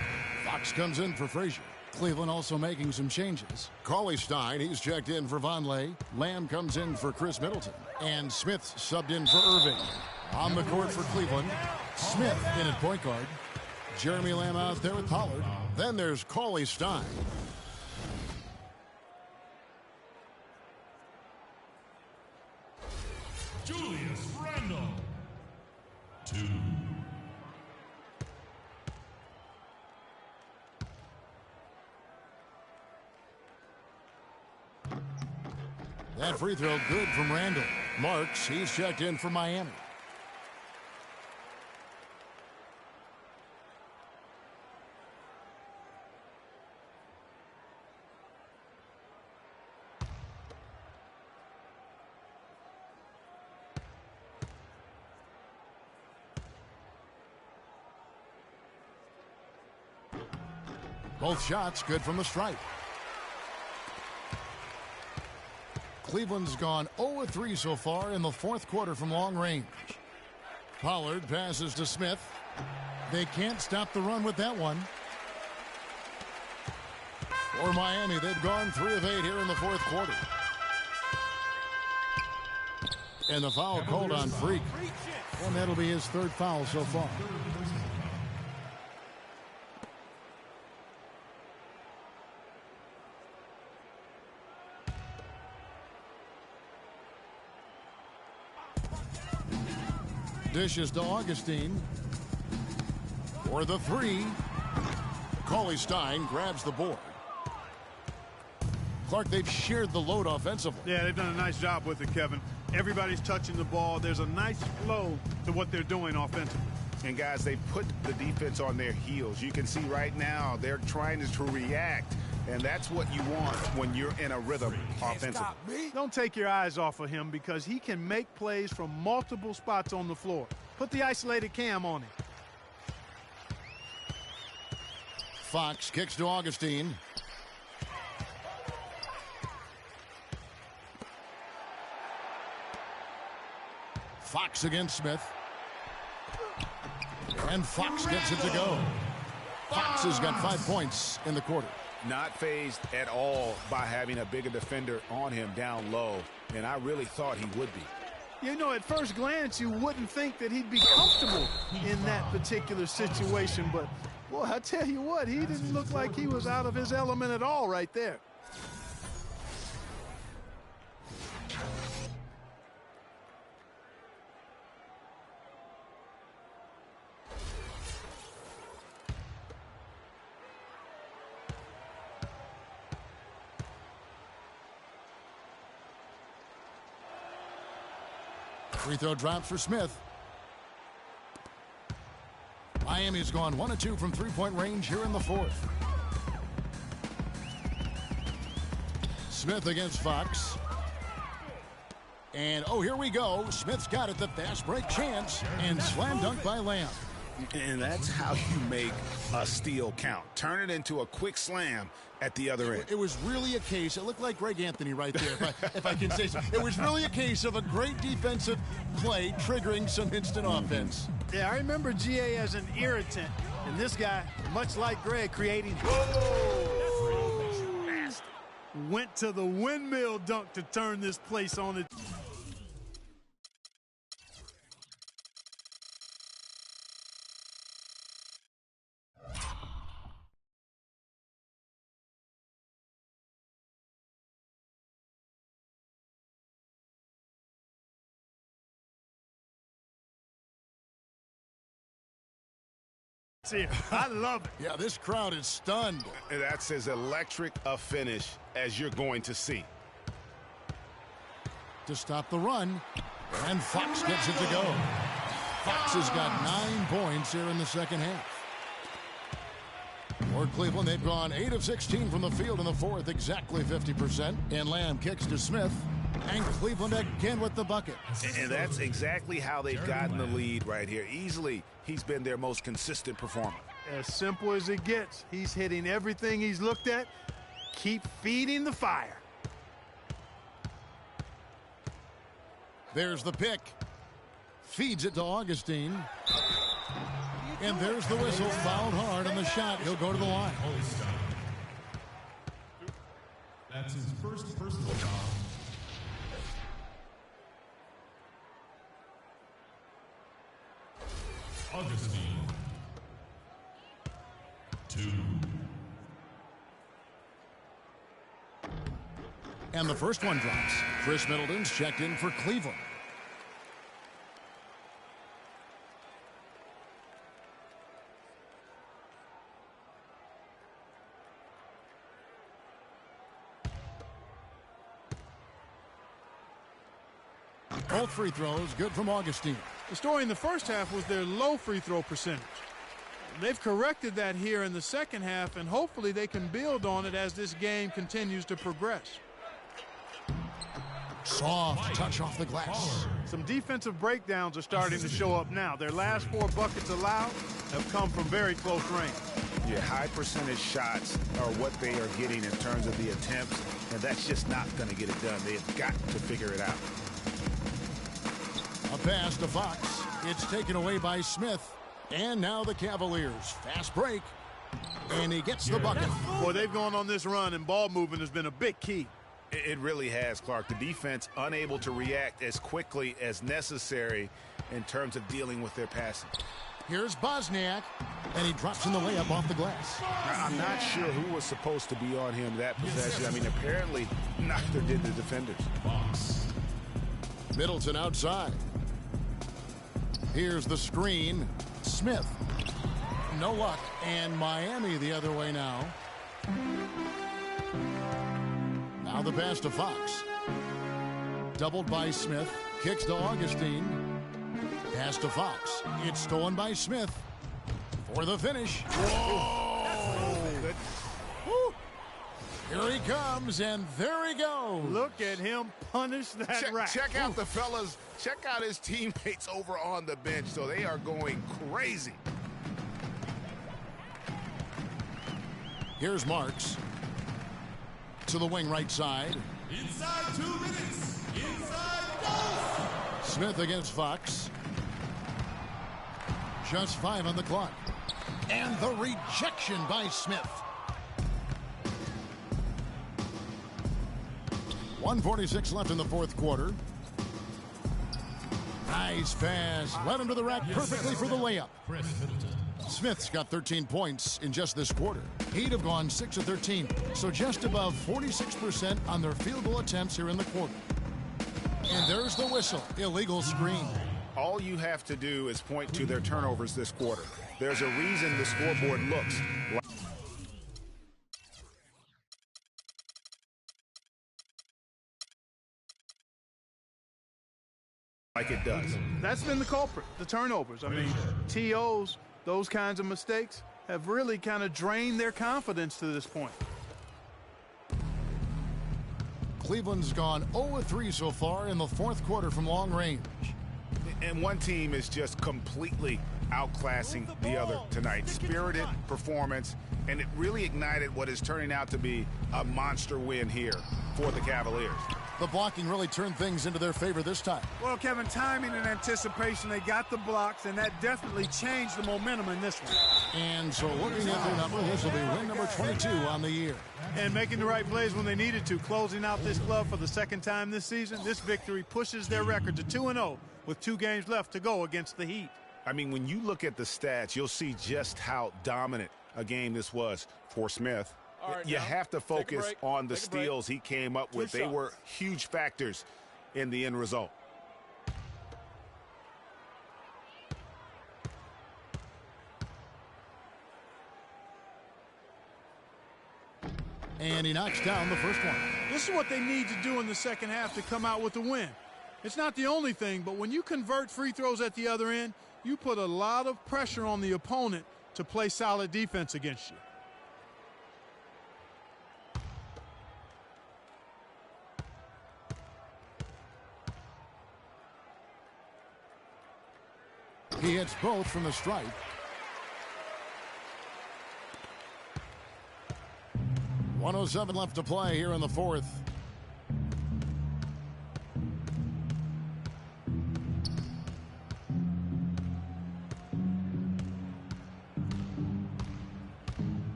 Fox comes in for Frazier. Cleveland also making some changes. Cauley-Stein, he's checked in for Vonleh. Lamb comes in for Chris Middleton. And Smith subbed in for Irving. On the court for Cleveland, Smith in at point guard. Jeremy Lamb out there with Pollard. Then there's Cauley-Stein. Julius Randle. 2. That free throw good from Randall. Marks, he's checked in for Miami. Both shots good from the stripe. Cleveland's gone 0-3 so far in the fourth quarter from long range. Pollard passes to Smith. They can't stop the run with that one. For Miami, they've gone 3 of 8 here in the fourth quarter. And the foul called on Freak. And that'll be his 3rd foul so far. Dishes to Augustine. For the 3. Cauley-Stein grabs the board. Clark, they've shared the load offensively. Yeah, they've done a nice job with it, Kevin. Everybody's touching the ball. There's a nice flow to what they're doing offensively. And, guys, they put the defense on their heels. You can see right now they're trying to react And that's what you want when you're in a rhythm offensively. Don't take your eyes off of him because he can make plays from multiple spots on the floor. Put the isolated cam on him. Fox kicks to Augustine. Fox against Smith. And Fox gets it to go. Fox has got 5 points in the quarter. Not fazed at all by having a bigger defender on him down low, and I really thought he would be. You know, at first glance, you wouldn't think that he'd be comfortable in that particular situation, but, boy, I tell you what, he didn't look like he was out of his element at all right there. Free throw drops for Smith. Miami's gone 1 of 2 from three-point range here in the fourth. Smith against Fox. And, oh, here we go. Smith's got it, the fast break chance, and slam dunk by Lamb. And that's how you make a steal count. Turn it into a quick slam at the other end. It was really a case, it looked like Greg Anthony right there, if I can say so. It was really a case of a great defensive play triggering some instant offense. Yeah, I remember GA as an irritant, and this guy, much like Greg, creating... went to the windmill dunk to turn this place on its... I love it. Yeah, this crowd is stunned. And that's as electric a finish as you're going to see. To stop the run, and Fox gets it to go. Fox has got 9 points here in the second half. For Cleveland, they've gone 8 of 16 from the field in the fourth, exactly 50%. And Lamb kicks to Smith, and Cleveland again with the bucket. And that's exactly how they've gotten the lead right here. Easily, he's been their most consistent performer. As simple as it gets. He's hitting everything he's looked at. Keep feeding the fire. There's the pick. Feeds it to Augustine. And there's the whistle. Fouled hard on the shot. He'll go to the line. That's his first personal foul. Augustine. 2. And the first one drops. Chris Middleton's checked in for Cleveland. Both free throws good from Augustine. The story in the first half was their low free throw percentage. They've corrected that here in the second half, and hopefully they can build on it as this game continues to progress. Soft touch off the glass. Some defensive breakdowns are starting to show up now. Their last 4 buckets allowed have come from very close range. Yeah, high percentage shots are what they are getting in terms of the attempts, and that's just not going to get it done. They've got to figure it out. A pass to Fox. It's taken away by Smith. And now the Cavaliers. Fast break. And he gets the bucket. Boy, they've gone on this run, and ball movement has been a big key. It really has, Clark. The defense unable to react as quickly as necessary in terms of dealing with their passing. Here's Bosniak, and he drops in the layup off the glass. I'm not sure who was supposed to be on him that possession. I mean, apparently neither did the defenders. Middleton outside. Here's the screen. Smith. No luck. And Miami the other way now. Now the pass to Fox. Doubled by Smith. Kicks to Augustine. Pass to Fox. It's stolen by Smith. For the finish. Whoa! Here he comes, and there he goes. Look at him punish that rack. Check out the fellas. Check out his teammates over on the bench. So they are going crazy. Here's Marks. To the wing right side. Inside 2 minutes. Inside goals. Smith against Fox. Just 5 on the clock. And the rejection by Smith. 1:46 left in the fourth quarter. Nice pass. Led him to the rack perfectly for the layup. Smith's got 13 points in just this quarter. He'd have gone 6 of 13, so just above 46% on their field goal attempts here in the quarter. And there's the whistle. Illegal screen. All you have to do is point to their turnovers this quarter. There's a reason the scoreboard looks like it does. That's been the culprit, the turnovers. I mean, TOs, those kinds of mistakes have really kind of drained their confidence to this point. Cleveland's gone 0-3 so far in the fourth quarter from long range. And one team is just completely outclassing the other tonight. Spirited performance, and it really ignited what is turning out to be a monster win here for the Cavaliers. The blocking really turned things into their favor this time. Well, Kevin, timing and anticipation, they got the blocks, and that definitely changed the momentum in this one. And so looking at their number, this will be win number 22 on the year. And making the right plays when they needed to, closing out this club for the second time this season. This victory pushes their record to 2-0 with 2 games left to go against the Heat. I mean, when you look at the stats, you'll see just how dominant a game this was for Smith. Right, you have to focus on the steals he came up with. They were huge factors in the end result. And he knocks down the first one. This is what they need to do in the second half to come out with the win. It's not the only thing, but when you convert free throws at the other end, you put a lot of pressure on the opponent to play solid defense against you. He hits both from the stripe. .107 left to play here in the fourth.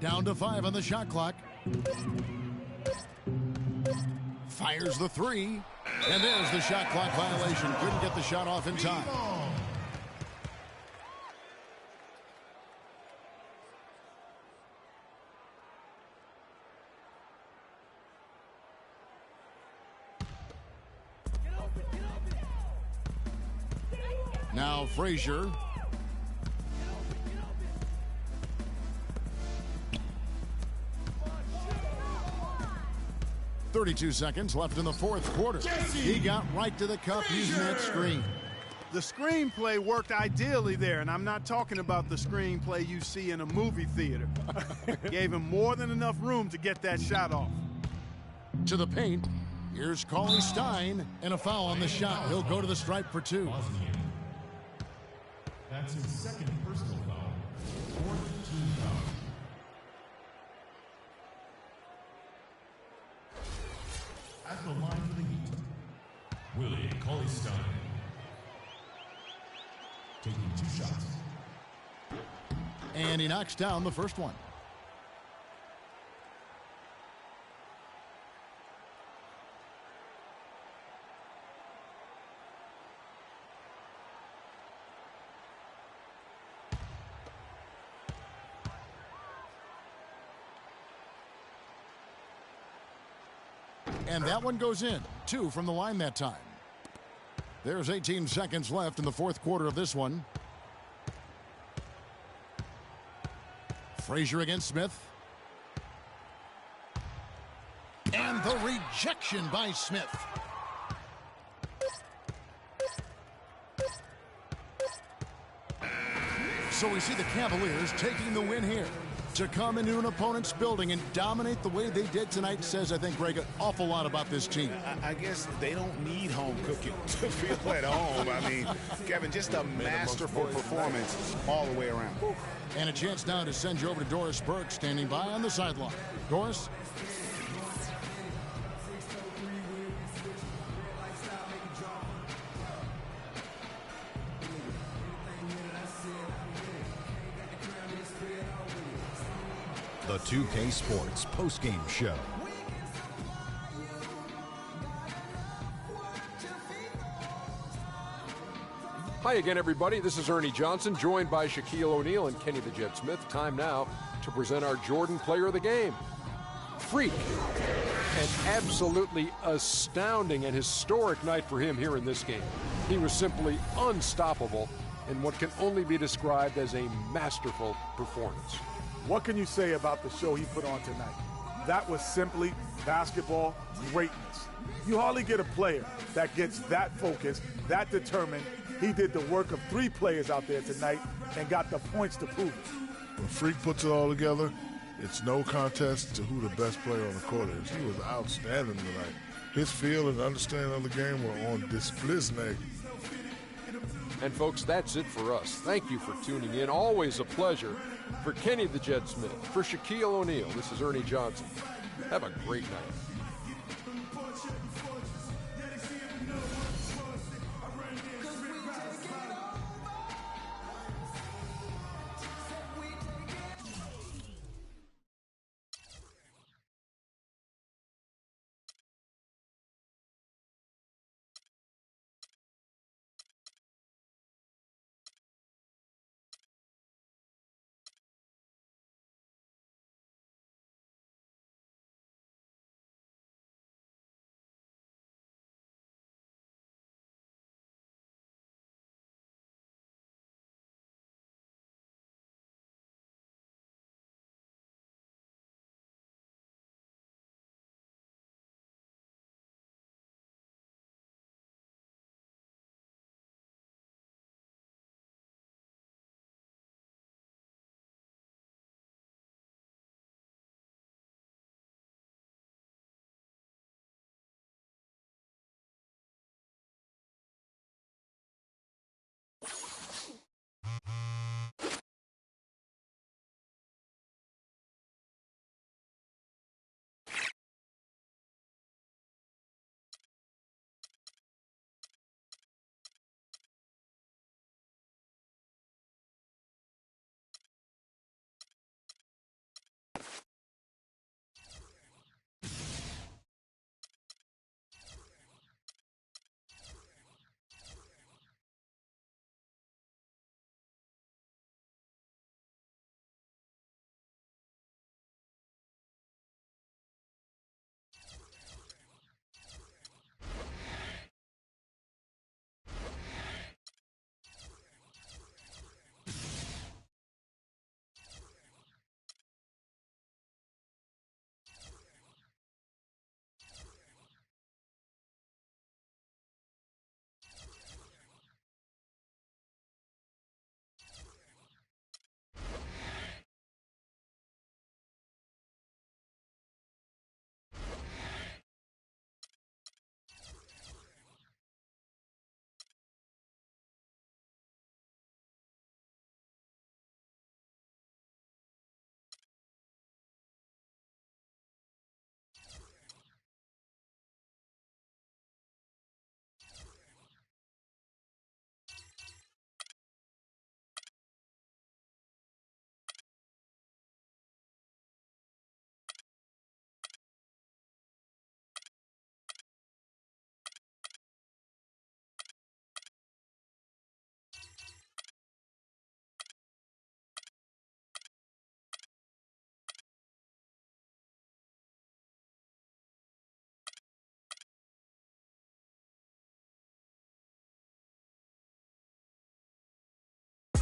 Down to 5 on the shot clock. Fires the 3. And there's the shot clock violation. Couldn't get the shot off in time. Now Frazier. .32 seconds left in the fourth quarter. He got right to the cup using that screen. The screenplay worked ideally there, and I'm not talking about the screenplay you see in a movie theater. Gave him more than enough room to get that shot off. To the paint. Here's Cauley Stein, and a foul on the shot. He'll go to the stripe for 2. That's his second personal foul. 4th team foul. At the line for the Heat, Willie Cauley-Stein. Taking 2 shots. And he knocks down the first one. And that one goes in. 2 from the line that time. There's 18 seconds left in the fourth quarter of this one. Frazier against Smith. And the rejection by Smith. So we see the Cavaliers taking the win here. To come into an opponent's building and dominate the way they did tonight says, I think, Greg, an awful lot about this team. I guess they don't need home cooking to feel at home. I mean, Kevin, just a masterful performance all the way around. And a chance now to send you over to Doris Burke, standing by on the sideline. Doris? The 2K Sports postgame show. Hi again, everybody. This is Ernie Johnson, joined by Shaquille O'Neal and Kenny the Jet Smith. Time now to present our Jordan Player of the Game. Freak. An absolutely astounding and historic night for him here in this game. He was simply unstoppable in what can only be described as a masterful performance. What can you say about the show he put on tonight? That was simply basketball greatness. You hardly get a player that gets that focused, that determined. He did the work of 3 players out there tonight and got the points to prove it. When Freak puts it all together, it's no contest to who the best player on the court is. He was outstanding tonight. His feel and understanding of the game were on display. And folks, that's it for us. Thank you for tuning in. Always a pleasure. For Kenny the Jet Smith, for Shaquille O'Neal, this is Ernie Johnson. Have a great night.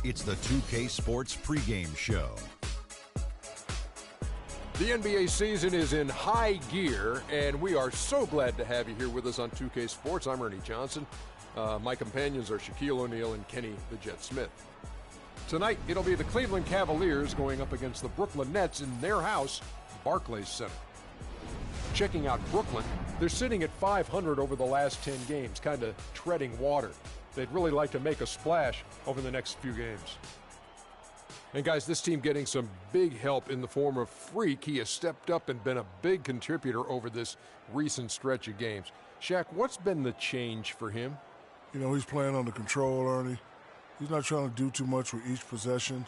It's the 2K Sports pregame show. The NBA season is in high gear, and we are so glad to have you here with us on 2K Sports. I'm Ernie Johnson. My companions are Shaquille O'Neal and Kenny the Jet Smith. Tonight, it'll be the Cleveland Cavaliers going up against the Brooklyn Nets in their house, Barclays Center. Checking out Brooklyn, they're sitting at 500 over the last 10 games, kind of treading water. They'd really like to make a splash over the next few games. And guys, this team getting some big help in the form of Freak. He has stepped up and been a big contributor over this recent stretch of games. Shaq, what's been the change for him? You know, he's playing under control, Ernie. He's not trying to do too much with each possession.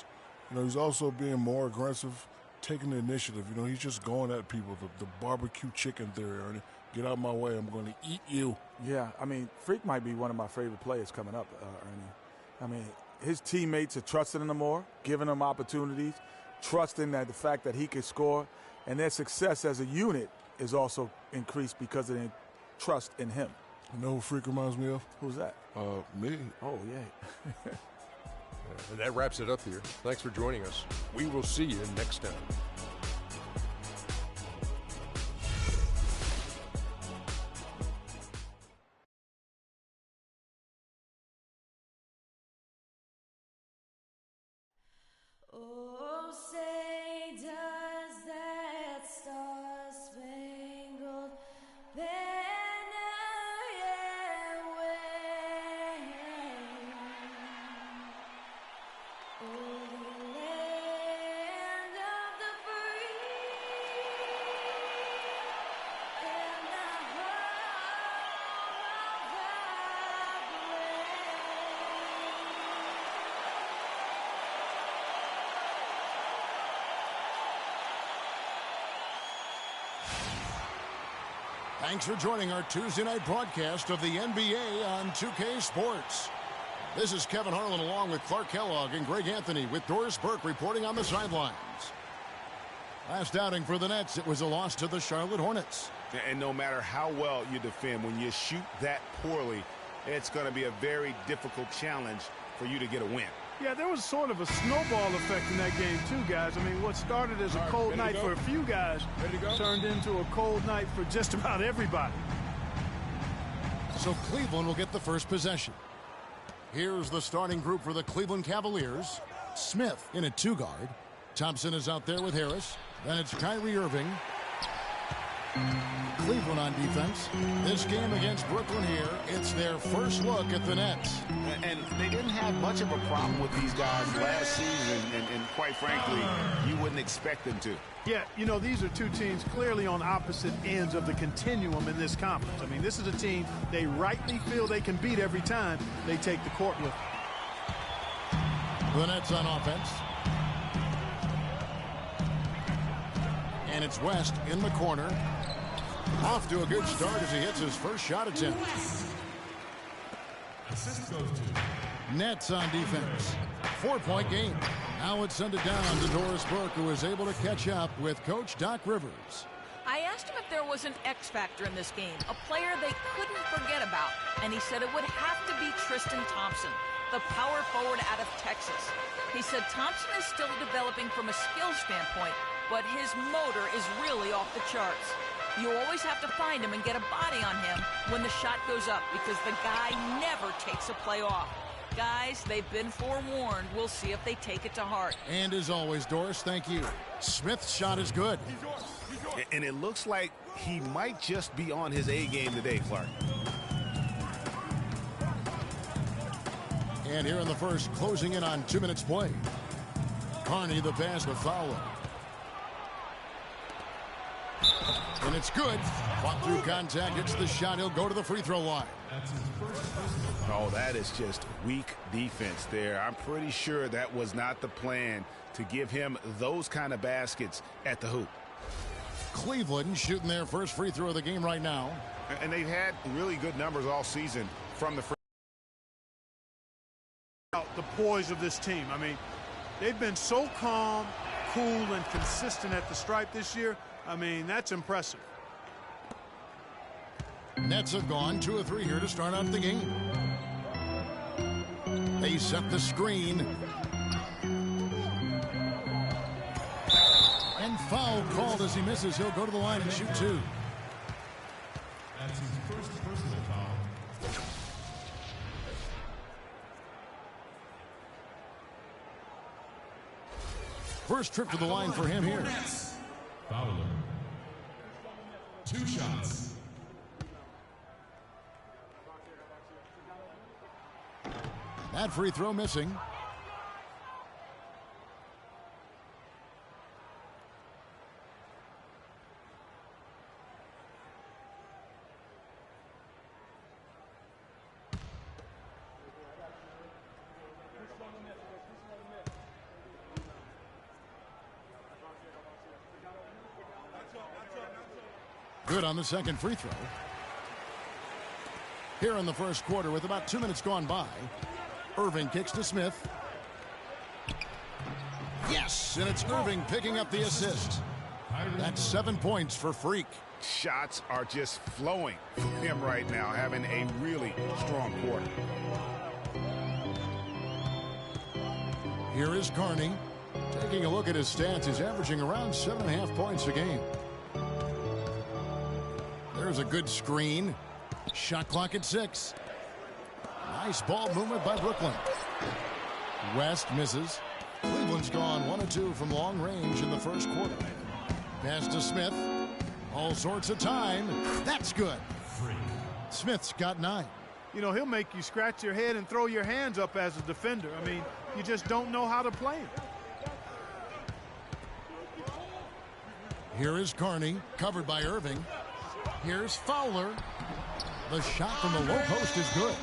You know, he's also being more aggressive, taking the initiative. You know, he's just going at people. The barbecue chicken theory, Ernie. Get out my way. I'm going to eat you. Yeah, I mean, Freak might be one of my favorite players coming up, Ernie. I mean, his teammates are trusting him more, giving him opportunities, trusting that the fact that he can score, and their success as a unit is also increased because of their trust in him. You know who Freak reminds me of? Who's that? Me. Oh, yeah. And that wraps it up here. Thanks for joining us. We will see you next time. Oh, say does that star-spangled banner yet wave o'er the land of the free and the home of the Thanks for joining our Tuesday night broadcast of the NBA on 2K Sports. This is Kevin Harlan along with Clark Kellogg and Greg Anthony with Doris Burke reporting on the sidelines. Last outing for the Nets, it was a loss to the Charlotte Hornets. And no matter how well you defend, when you shoot that poorly, it's going to be a very difficult challenge for you to get a win. Yeah, there was sort of a snowball effect in that game, too, guys. I mean, what started as a cold night for a few guys turned into a cold night for just about everybody. So Cleveland will get the first possession. Here's the starting group for the Cleveland Cavaliers. Smith in a two-guard. Thompson is out there with Harris. Then it's Kyrie Irving. Cleveland on defense. This game against Brooklyn here, it's their first look at the Nets. And they didn't have much of a problem with these guys last season, and quite frankly, you wouldn't expect them to. Yeah, you know, these are two teams clearly on opposite ends of the continuum in this conference. I mean, this is a team they rightly feel they can beat every time they take the court with them. The Nets on offense. And it's West in the corner. Off to a good start as he hits his first shot attempt. Assist goes to Nets on defense. 4-point game. Now let's send it down to Doris Burke, who is able to catch up with Coach Doc Rivers. I asked him if there was an X factor in this game, a player they couldn't forget about, and he said it would have to be Tristan Thompson, the power forward out of Texas. He said Thompson is still developing from a skill standpoint, but his motor is really off the charts. You always have to find him and get a body on him when the shot goes up because the guy never takes a play off. Guys, they've been forewarned. We'll see if they take it to heart. And as always, Doris, thank you. Smith's shot is good. And it looks like he might just be on his A game today, Clark. And here in the first, closing in on 2 minutes play. Carney the pass with Fowler. And it's good. Fought through contact. It's the shot. He'll go to the free throw line. Oh, that is just weak defense there. I'm pretty sure that was not the plan to give him those kind of baskets at the hoop. Cleveland shooting their first free throw of the game right now. And they've had really good numbers all season from the free. The poise of this team. I mean, they've been so calm, cool, and consistent at the stripe this year. I mean, that's impressive. Nets have gone 2 of 3 here to start out the game. They set the screen. And foul called as he misses. He'll go to the line and shoot 2. That's his first personal foul. First trip to the line for him here. Fowler. 2 shots. That free throw missing. Good on the second free throw. Here in the first quarter with about 2 minutes gone by. Irving kicks to Smith. Yes, and it's Irving picking up the assist. That's 7 points for Freak. Shots are just flowing for him right now, having a really strong quarter. Here is Carney. Taking a look at his stats, he's averaging around 7.5 points a game. There's a good screen. Shot clock at 6. Nice ball movement by Brooklyn. West misses. Cleveland's gone 1 of 2 from long range in the first quarter. Pass to Smith. All sorts of time. That's good. Smith's got 9. You know, he'll make you scratch your head and throw your hands up as a defender. I mean, you just don't know how to play him. Here is Carney, covered by Irving. Here's Fowler. The shot from the low post is good.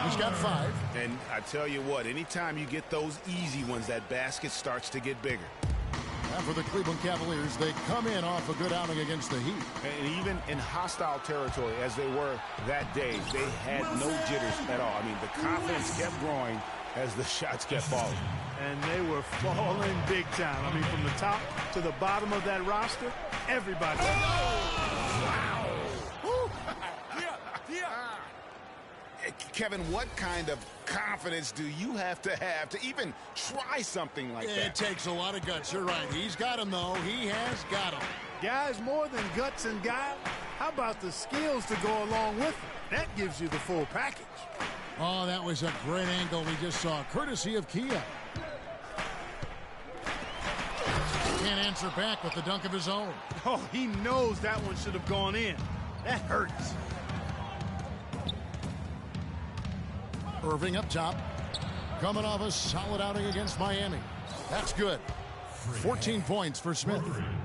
He's got 5. And I tell you what, anytime you get those easy ones, that basket starts to get bigger. Now for the Cleveland Cavaliers, they come in off a good outing against the Heat. And even in hostile territory, as they were that day, they had no jitters at all. I mean, the confidence kept growing as the shots kept falling. And they were falling big time. I mean, from the top to the bottom of that roster, everybody. Kevin, what kind of confidence do you have to even try something like that? It takes a lot of guts. You're right. He's got him, though. He has got him. Guys, more than guts and guile, how about the skills to go along with it? That gives you the full package. Oh, that was a great angle we just saw, courtesy of Kia. Can't answer back with the dunk of his own. Oh, he knows that one should have gone in. That hurts. Irving up top. Coming off a solid outing against Miami. That's good. 14 points for Smith.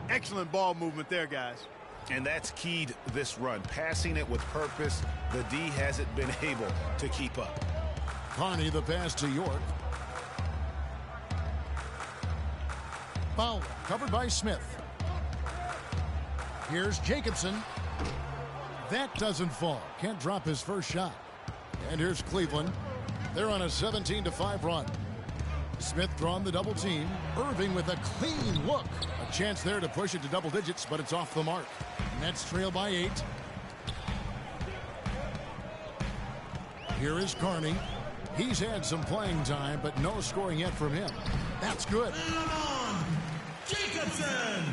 Excellent ball movement there, guys. And that's keyed this run. Passing it with purpose. The D hasn't been able to keep up. Carney, the pass to York. Foul covered by Smith. Here's Jacobson. That doesn't fall. Can't drop his first shot. And here's Cleveland. They're on a 17-5 run. Smith drawn the double team. Irving with a clean look. A chance there to push it to double digits, but it's off the mark. Nets trail by 8. Here is Carney. He's had some playing time, but no scoring yet from him. That's good. Jacobson.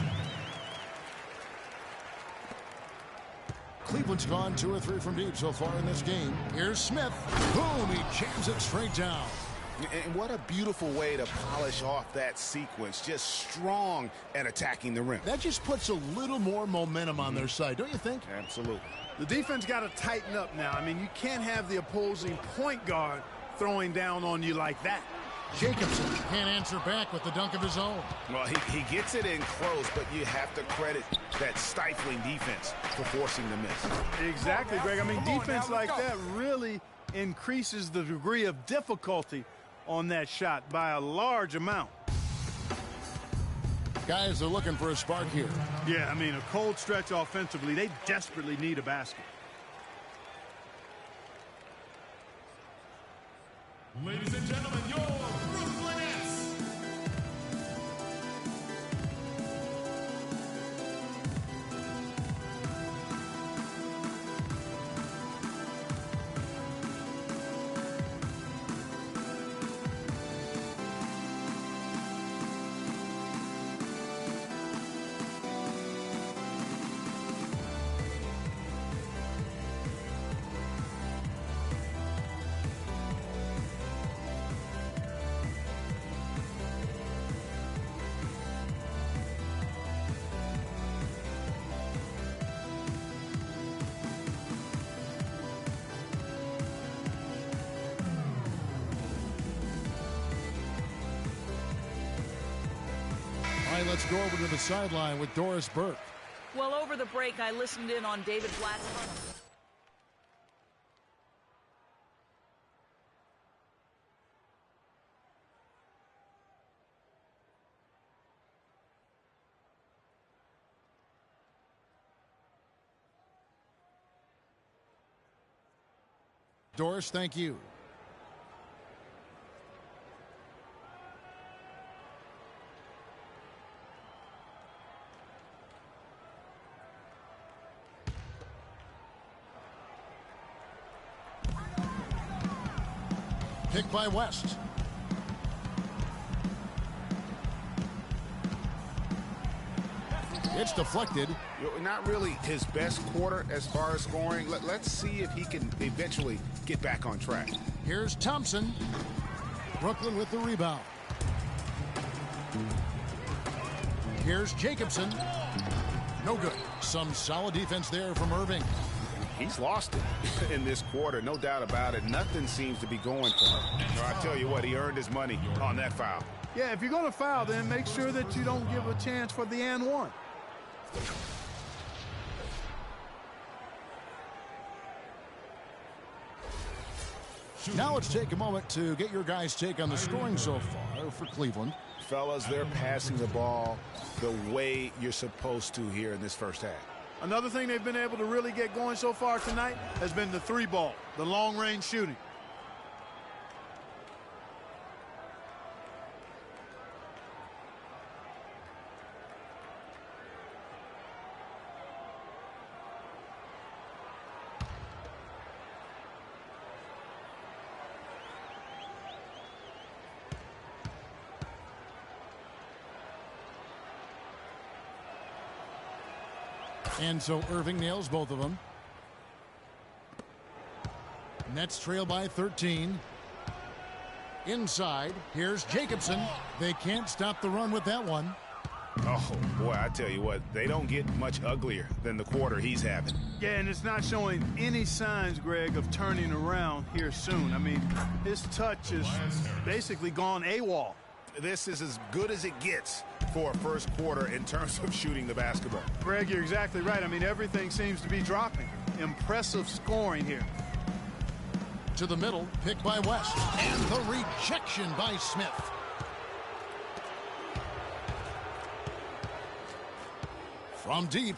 Cleveland's gone 2 or 3 from deep so far in this game. Here's Smith. Boom, he jams it straight down. And what a beautiful way to polish off that sequence. Just strong at attacking the rim. That just puts a little more momentum on their side, don't you think? Absolutely. The defense got to tighten up now. I mean, you can't have the opposing point guard throwing down on you like that. Jacobson can't answer back with the dunk of his own. Well, he gets it in close, but you have to credit that stifling defense for forcing the miss. Exactly, Greg. I mean, defense like that really increases the degree of difficulty on that shot by a large amount. Guys are looking for a spark here. Yeah, I mean, a cold stretch offensively. They desperately need a basket. Ladies and gentlemen, your Brooklyn Nets. let's go over to the sideline with Doris Burke. Well, over the break, I listened in on David Blatt's huddle. Doris, thank you. Pick by West. It's deflected. Not really his best quarter as far as scoring. Let's see if he can eventually get back on track. Here's Thompson. Brooklyn with the rebound. Here's Jacobson. No good. Some solid defense there from Irving. He's lost it in this quarter, no doubt about it. Nothing seems to be going for him. So I tell you what, he earned his money on that foul. Yeah, if you're going to foul, then make sure that you don't give a chance for the and one. Now let's take a moment to get your guys' take on the scoring so far for Cleveland. Fellas, they're passing the ball the way you're supposed to here in this first half. Another thing they've been able to really get going so far tonight has been the three ball, the long range shooting. And so Irving nails both of them. Nets trail by 13. Inside, here's Jacobson. They can't stop the run with that one. Oh, boy, I tell you what, they don't get much uglier than the quarter he's having. Yeah, and it's not showing any signs, Greg, of turning around here soon. I mean, his touch is basically gone AWOL. This is as good as it gets for a first quarter in terms of shooting the basketball. Greg, you're exactly right. I mean, everything seems to be dropping. Impressive scoring here. To the middle, pick by West. And the rejection by Smith. From deep.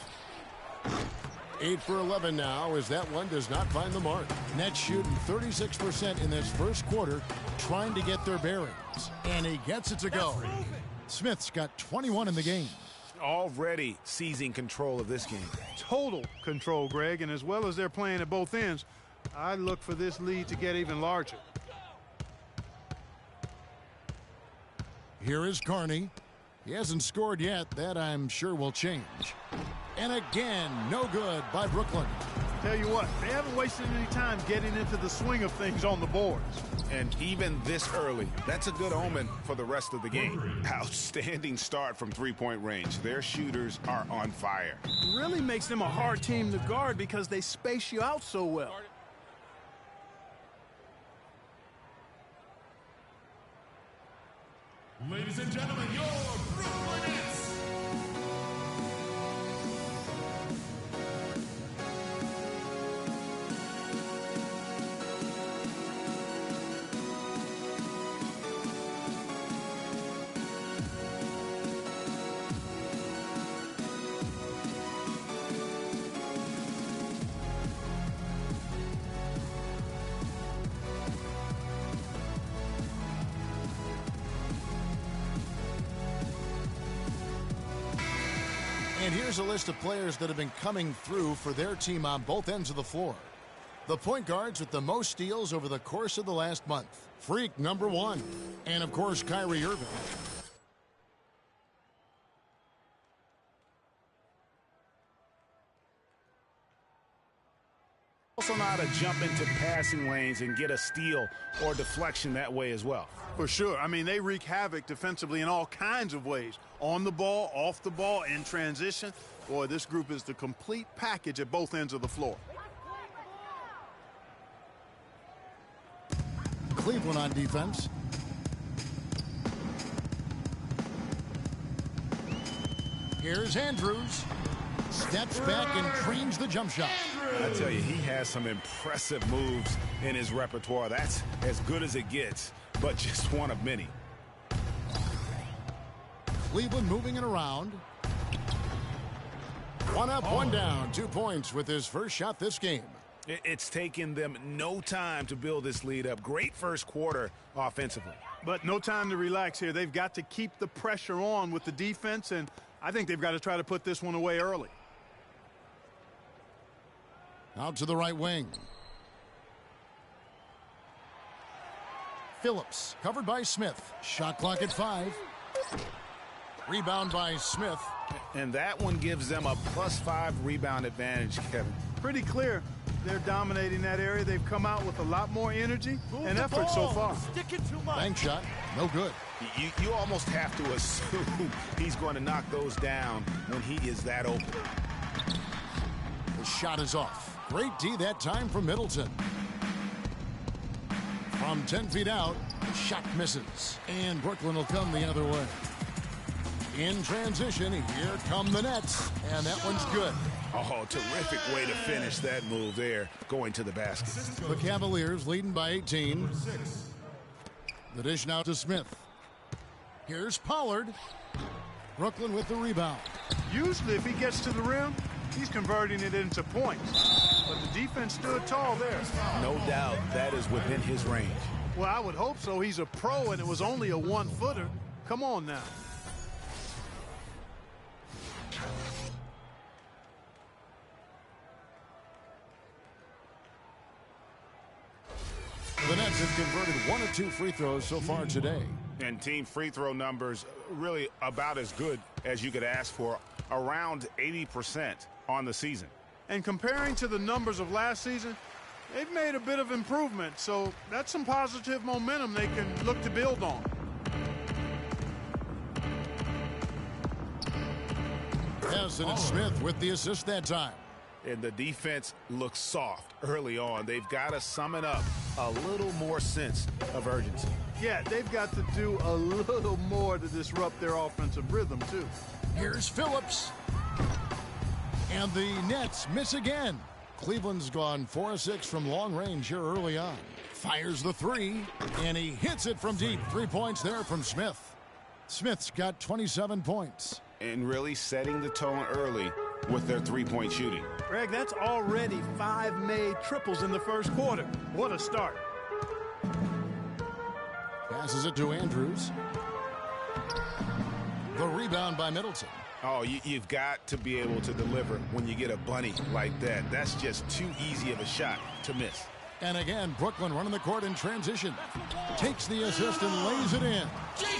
8 for 11 now as that one does not find the mark. Nets shooting 36% in this first quarter, trying to get their bearings. And he gets it to go. Smith's got 21 in the game. Already seizing control of this game. Total control, Greg, and as well as they're playing at both ends, I look for this lead to get even larger. Here is Carney. He hasn't scored yet. That I'm sure will change. And again, no good by Brooklyn. Tell you what, they haven't wasted any time getting into the swing of things on the boards. And even this early, that's a good omen for the rest of the game. Outstanding start from three-point range. Their shooters are on fire. Really makes them a hard team to guard because they space you out so well. Ladies and gentlemen, your Brooklyn Nets. And here's a list of players that have been coming through for their team on both ends of the floor. The point guards with the most steals over the course of the last month. Freak #1. And, of course, Kyrie Irving. Also know how to jump into passing lanes and get a steal or deflection that way as well. For sure. I mean, they wreak havoc defensively in all kinds of ways. On the ball, off the ball, in transition. Boy, this group is the complete package at both ends of the floor. Cleveland on defense. Here's Andrews. Steps back and trains the jump shot. I tell you, he has some impressive moves in his repertoire. That's as good as it gets, but just one of many. Cleveland moving it around. One up, one down. 2 points with his first shot this game. It's taken them no time to build this lead up. Great first quarter offensively. But no time to relax here. They've got to keep the pressure on with the defense, and I think they've got to try to put this one away early. Out to the right wing. Phillips covered by Smith. Shot clock at 5. Rebound by Smith. And that one gives them a +5 rebound advantage, Kevin. Pretty clear. They're dominating that area. They've come out with a lot more energy and effort so far. Sticking too much. Bank shot. No good. You almost have to assume he's going to knock those down when he is that open. The shot is off. Great D that time from Middleton. From 10 feet out, the shot misses. And Brooklyn will come the other way. In transition, here come the Nets. And that one's good. Oh, terrific way to finish that move there, going to the basket. The Cavaliers leading by 18. The dish now to Smith. Here's Pollard. Brooklyn with the rebound. Usually if he gets to the rim, he's converting it into points. But the defense stood tall there. No doubt that is within his range. Well, I would hope so. He's a pro, and it was only a 1-footer. Come on now. The Nets have converted 1 of 2 free throws so far today. And team free throw numbers really about as good as you could ask for, around 80% on the season. And comparing to the numbers of last season, they've made a bit of improvement. So that's some positive momentum they can look to build on. Yes, and it's Smith with the assist that time. And the defense looks soft early on. They've got to summon up a little more sense of urgency. Yeah, they've got to do a little more to disrupt their offensive rhythm, too. Here's Phillips. And the Nets miss again. Cleveland's gone 4 of 6 from long range here early on. Fires the 3, and he hits it from deep. 3 points there from Smith. Smith's got 27 points. And really setting the tone early with their three-point shooting. Greg, that's already 5 made triples in the first quarter. What a start. Passes it to Andrews. The rebound by Middleton. Oh, you've got to be able to deliver when you get a bunny like that. That's just too easy of a shot to miss. And again, Brooklyn running the court in transition. Takes the assist and lays it in.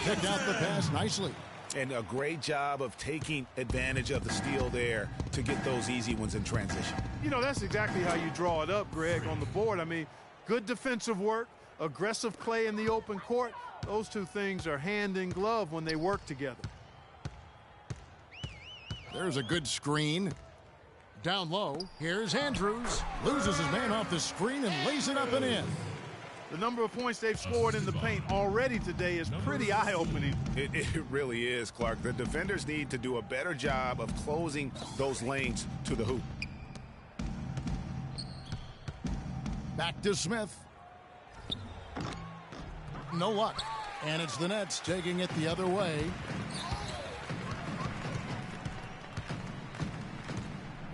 Picked out the pass nicely. And a great job of taking advantage of the steal there to get those easy ones in transition. You know, that's exactly how you draw it up, Greg, on the board. I mean, good defensive work, aggressive play in the open court. Those two things are hand in glove when they work together. There's a good screen. Down low, here's Andrews. Loses his man off the screen and lays it up and in. The number of points they've scored in the paint already today is pretty eye-opening. It really is, Clark. The defenders need to do a better job of closing those lanes to the hoop. Back to Smith. No luck. And it's the Nets taking it the other way.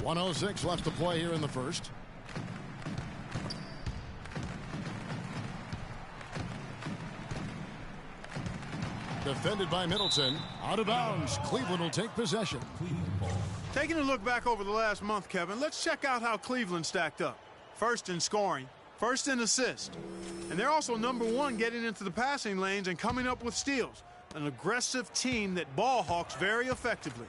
1:06 left to play here in the first. Defended by Middleton. Out of bounds. Cleveland will take possession. Taking a look back over the last month, Kevin, let's check out how Cleveland stacked up. First in scoring, first in assists. And they're also number 1 getting into the passing lanes and coming up with steals. An aggressive team that ball hawks very effectively.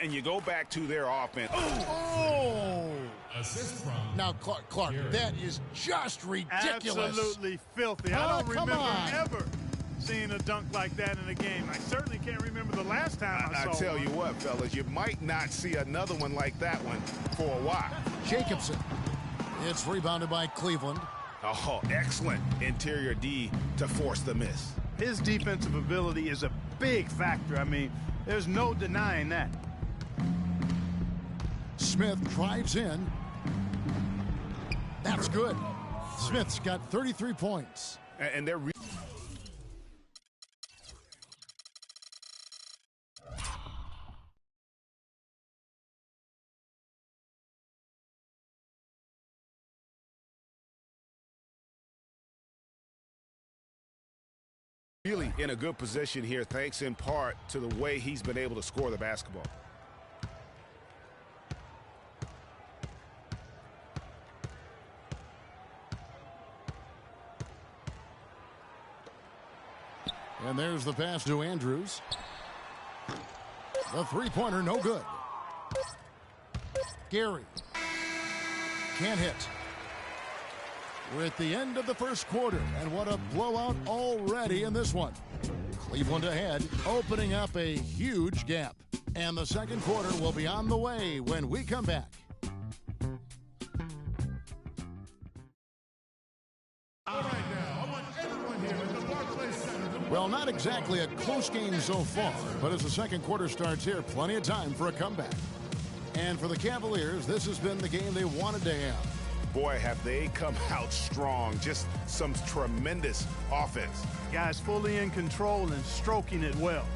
And you go back to their offense. Oh! Assist from Now, Clark, that is just ridiculous. Absolutely filthy. I don't remember ever seeing a dunk like that in a game. I certainly can't remember the last time I saw I tell one. you what, fellas, you might not see another one like that one for a while. Jacobson. It's rebounded by Cleveland. Oh, excellent interior D to force the miss. His defensive ability is a big factor. I mean, there's no denying that. Smith drives in. That's good. Smith's got 33 points. And they're really in a good position here, thanks in part to the way he's been able to score the basketball. And there's the pass to Andrews. The three-pointer, no good. Gary can't hit. We're at the end of the first quarter, and what a blowout already in this one. Cleveland ahead, opening up a huge gap. And the second quarter will be on the way when we come back. Well, not exactly a close game so far, but as the second quarter starts here, plenty of time for a comeback. And for the Cavaliers, this has been the game they wanted to have. Boy, have they come out strong. Just some tremendous offense. Guys fully in control and stroking it well.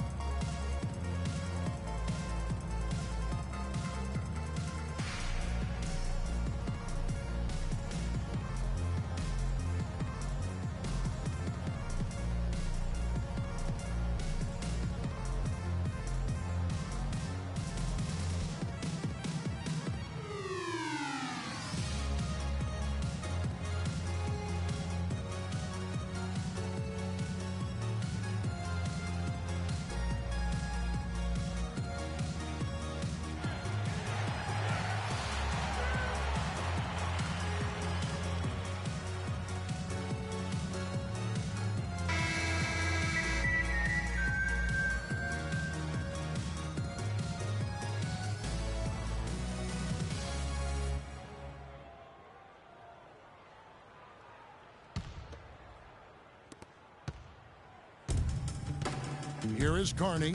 Here is Carney.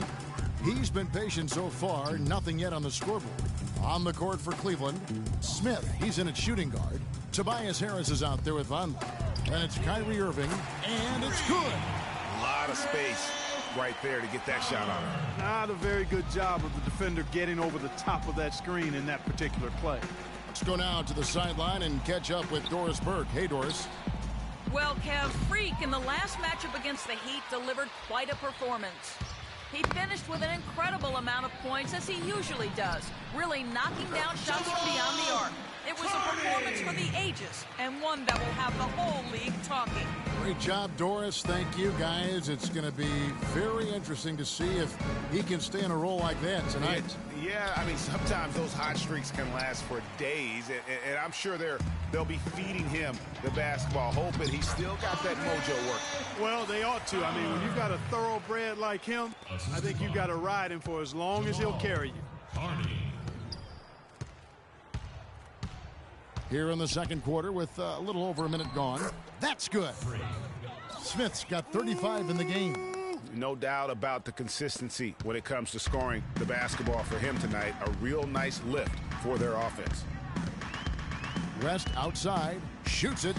He's been patient so far, nothing yet on the scoreboard. On the court for Cleveland, Smith, he's in at shooting guard. Tobias Harris is out there with Von. And it's Kyrie Irving, and it's good. A lot of space right there to get that shot on. Not a very good job of the defender getting over the top of that screen in that particular play. Let's go now to the sideline and catch up with Doris Burke. Hey, Doris. Well, Kev, Freak in the last matchup against the Heat delivered quite a performance. He finished with an incredible amount of points, as he usually does, really knocking down shots from beyond the arc. It was a performance for the ages, and one that will have the whole league talking. Great job, Doris. Thank you, guys. It's going to be very interesting to see if he can stay in a role like that tonight. Yeah, I mean, sometimes those hot streaks can last for days, and I'm sure they'll be feeding him the basketball, hoping he's still got that mojo working. Well, they ought to. I mean, when you've got a thoroughbred like him, I think you've got to ride him for as long as he'll carry you. Here in the second quarter with a little over a minute gone. That's good. Smith's got 35 in the game. No doubt about the consistency when it comes to scoring the basketball for him tonight. A real nice lift for their offense. West outside, shoots it.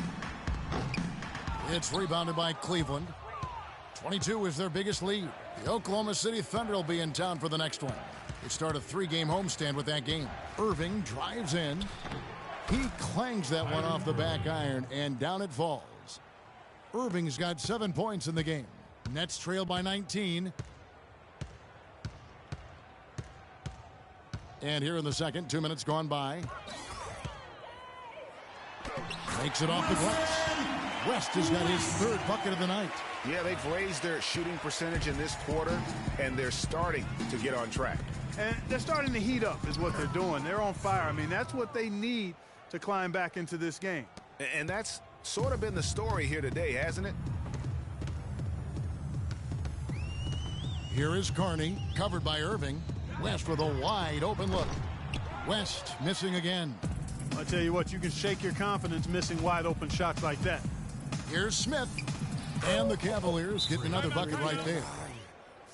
It's rebounded by Cleveland. 22 is their biggest lead. The Oklahoma City Thunder will be in town for the next one. They start a 3-game homestand with that game. Irving drives in. He clangs that one off the back iron, and down it falls. Irving's got 7 points in the game. Nets trail by 19. And here in the second, 2 minutes gone by. Makes it off the glass. West has got his third bucket of the night. Yeah, they've raised their shooting percentage in this quarter, and they're starting to get on track. And they're starting to heat up is what they're doing. They're on fire. I mean, that's what they need to climb back into this game. And that's sort of been the story here today, hasn't it? Here is Carney, covered by Irving. West with a wide open look. West missing again. I'll tell you what, you can shake your confidence missing wide open shots like that. Here's Smith. And the Cavaliers get another bucket right there.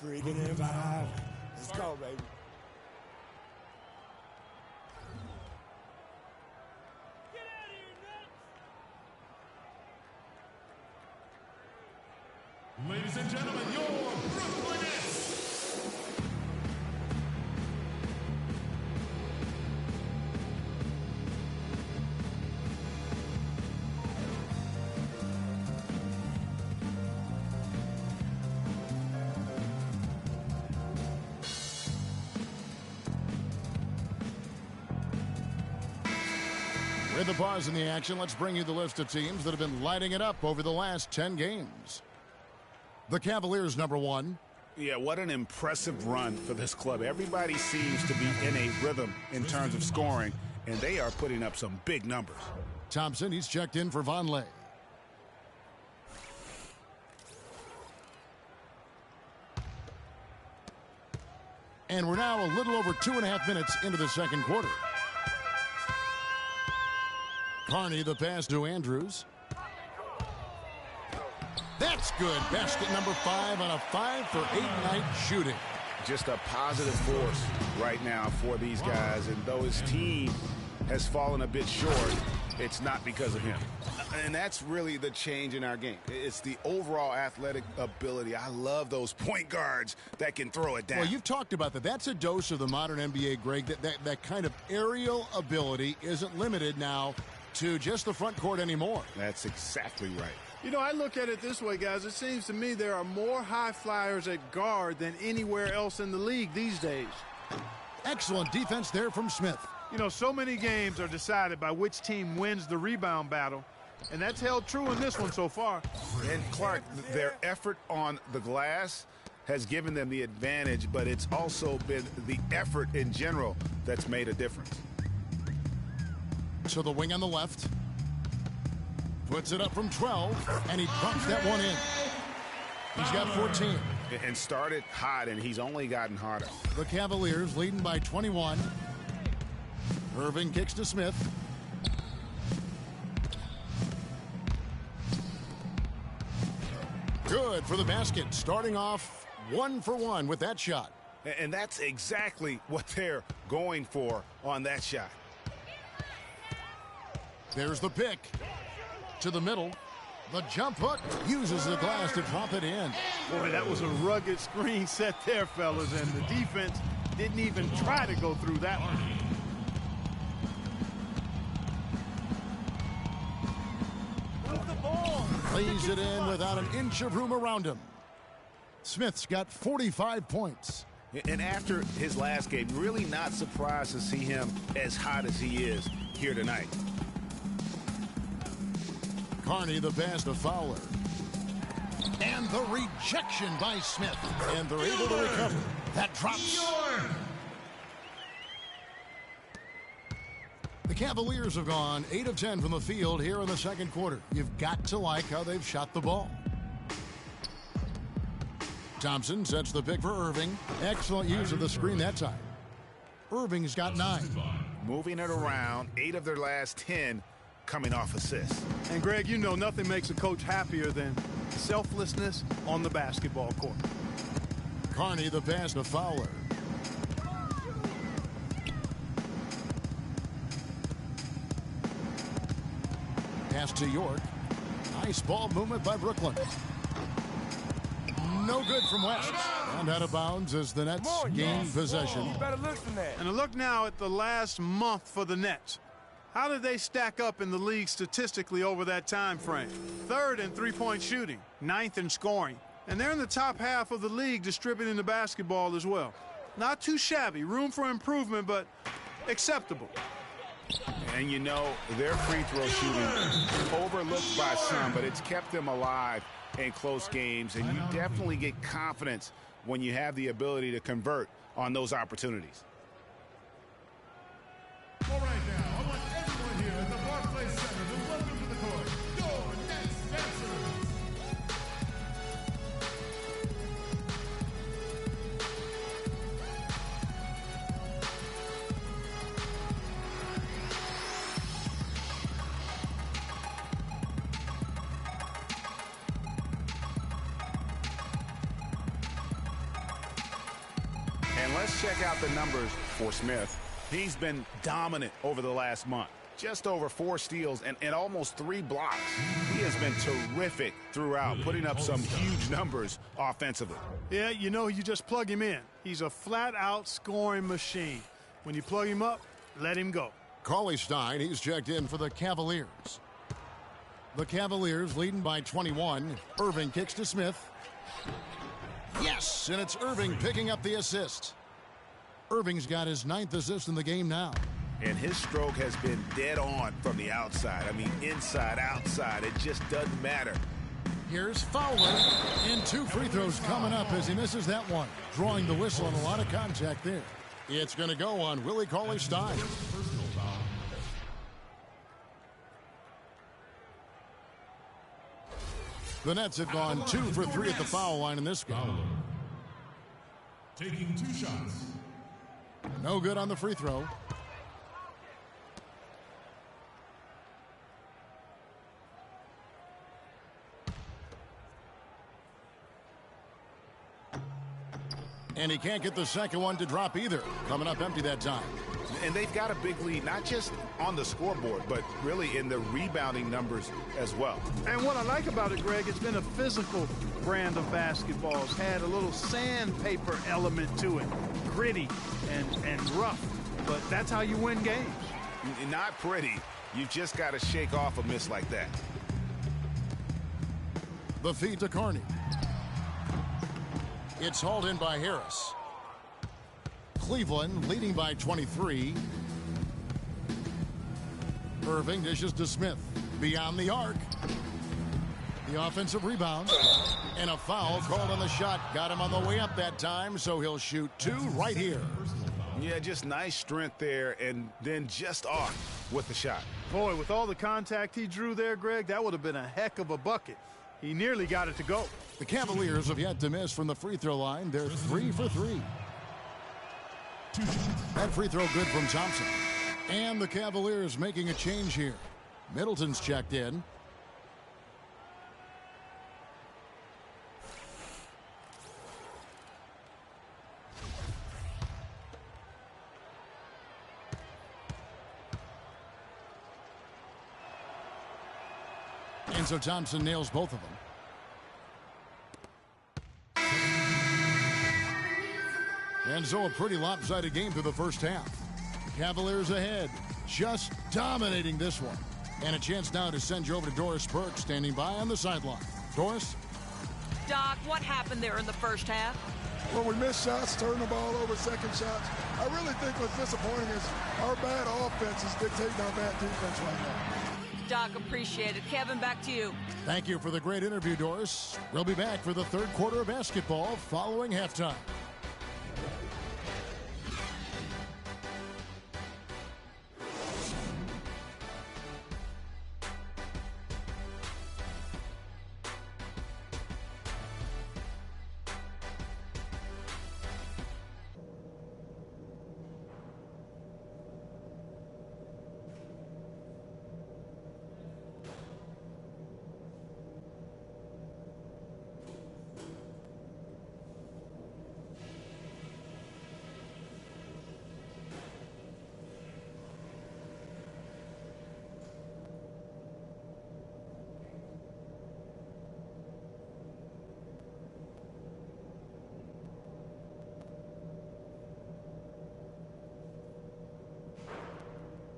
Freaking and vibe. Let's go, baby. Ladies and gentlemen, your Brooklyn Nets. With the pause in the action, let's bring you the list of teams that have been lighting it up over the last 10 games. The Cavaliers, number 1. Yeah, what an impressive run for this club. Everybody seems to be in a rhythm in terms of scoring, and they are putting up some big numbers. Thompson, he's checked in for Vonleh. And we're now a little over 2.5 minutes into the second quarter. Carney, the pass to Andrews. That's good. Basket number 5 on a 5-for-8 night shooting. Just a positive force right now for these guys. And though his team has fallen a bit short, it's not because of him. And that's really the change in our game. It's the overall athletic ability. I love those point guards that can throw it down. Well, you've talked about that. That's a dose of the modern NBA, Greg. That kind of aerial ability isn't limited now to just the front court anymore. That's exactly right. You know, I look at it this way, guys. It seems to me there are more high flyers at guard than anywhere else in the league these days. Excellent defense there from Smith. You know, so many games are decided by which team wins the rebound battle, and that's held true in this one so far. And Clark, their effort on the glass has given them the advantage, but it's also been the effort in general that's made a difference. To the wing on the left. Puts it up from 12, and he drops that one in. He's got 14. And started hot, and he's only gotten hotter. The Cavaliers leading by 21. Irving kicks to Smith. Good for the basket. Starting off 1 for 1 with that shot. And that's exactly what they're going for on that shot. There's the pick. To the middle. The jump hook uses the glass to drop it in. Boy, that was a rugged screen set there, fellas, and the defense didn't even try to go through that one. Move the ball. Lays it in without an inch of room around him. Smith's got 45 points. And after his last game, really not surprised to see him as hot as he is here tonight. Carney, the pass to Fowler. And the rejection by Smith. And they're able to recover. That drops. The Cavaliers have gone 8 of 10 from the field here in the second quarter. You've got to like how they've shot the ball. Thompson sets the pick for Irving. Excellent use of the screen that time. Irving's got 9. Moving it around, 8 of their last 10 coming off assists. And Greg, you know nothing makes a coach happier than selflessness on the basketball court. Carney, the pass to Fowler. Pass to York. Nice ball movement by Brooklyn. No good from West. And out of bounds as the Nets gain possession. And a look now at the last month for the Nets. How did they stack up in the league statistically over that time frame? 3rd in three-point shooting, 9th in scoring. And they're in the top half of the league distributing the basketball as well. Not too shabby, room for improvement, but acceptable. And you know, their free throw shooting overlooked by some, but it's kept them alive in close games. And you definitely get confidence when you have the ability to convert on those opportunities. All right, now, I want everyone here at the Barclays Center to welcome to the court your Nets dancers. And let's check out the numbers for Smith. He's been dominant over the last month. just over 4 steals and almost 3 blocks. He has been terrific throughout, putting up some huge numbers offensively. Yeah, you know, you just plug him in. He's a flat-out scoring machine. When you plug him up, let him go. Cauley Stein, he's checked in for the Cavaliers. The Cavaliers leading by 21. Irving kicks to Smith. Yes, and it's Irving picking up the assist. Irving's got his 9th assist in the game now. And his stroke has been dead on from the outside. I mean, inside, outside, it just doesn't matter. Here's Fowler, and 2 free throws coming up as he misses that one. Drawing the whistle and a lot of contact there. It's going to go on Willie Cauley-Stein. The Nets have gone 2 for 3 at the foul line in this game. Taking 2 shots. No good on the free throw. And he can't get the second one to drop either. Coming up empty that time. And they've got a big lead, not just on the scoreboard, but really in the rebounding numbers as well. And what I like about it, Greg, it's been a physical brand of basketball. It's had a little sandpaper element to it. Gritty and rough. But that's how you win games. Not pretty. You've just got to shake off a miss like that. The feed to Carney. It's hauled in by Harris. Cleveland leading by 23. Irving dishes to Smith. Beyond the arc. The offensive rebound. And a foul called on the shot. Got him on the way up that time, so he'll shoot 2 right here. Yeah, just nice strength there, and then just off with the shot. Boy, with all the contact he drew there, Greg, that would have been a heck of a bucket. He nearly got it to go. The Cavaliers have yet to miss from the free throw line. They're 3 for 3. That free throw good from Thompson. And the Cavaliers making a change here. Middleton's checked in. And so Thompson nails both of them. And so a pretty lopsided game through the first half. Cavaliers ahead, just dominating this one. And a chance now to send you over to Doris Burke, standing by on the sideline. Doris? Doc, what happened there in the first half? Well, we missed shots, turned the ball over, second shots. I really think what's disappointing is our bad offense is dictating our bad defense right now. Doc, appreciate it. Kevin, back to you. Thank you for the great interview, Doris. We'll be back for the third quarter of basketball following halftime.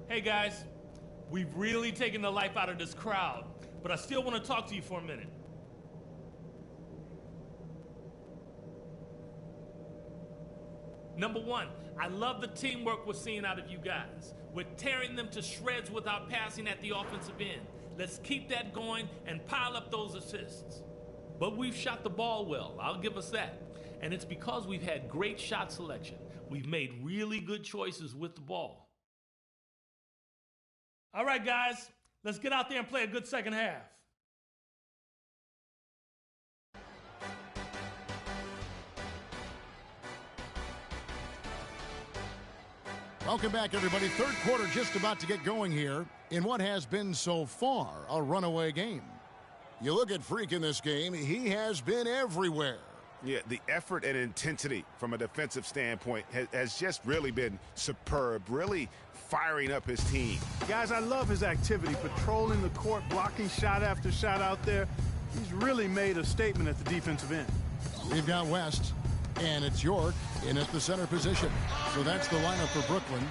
Hey guys, we've really taken the life out of this crowd, but I still want to talk to you for a minute. Number one, I love the teamwork we're seeing out of you guys. We're tearing them to shreds without passing at the offensive end. Let's keep that going and pile up those assists. But we've shot the ball well, I'll give us that. And it's because we've had great shot selection. We've made really good choices with the ball. All right, guys, let's get out there and play a good second half. Welcome back, everybody. Third quarter just about to get going here in what has been so far a runaway game. You look at Freak in this game, he has been everywhere. Yeah, the effort and intensity from a defensive standpoint has just really been superb, really firing up his team. Guys, I love his activity, patrolling the court, blocking shot after shot out there. He's really made a statement at the defensive end. We've got West, and it's York in at the center position. So that's the lineup for Brooklyn.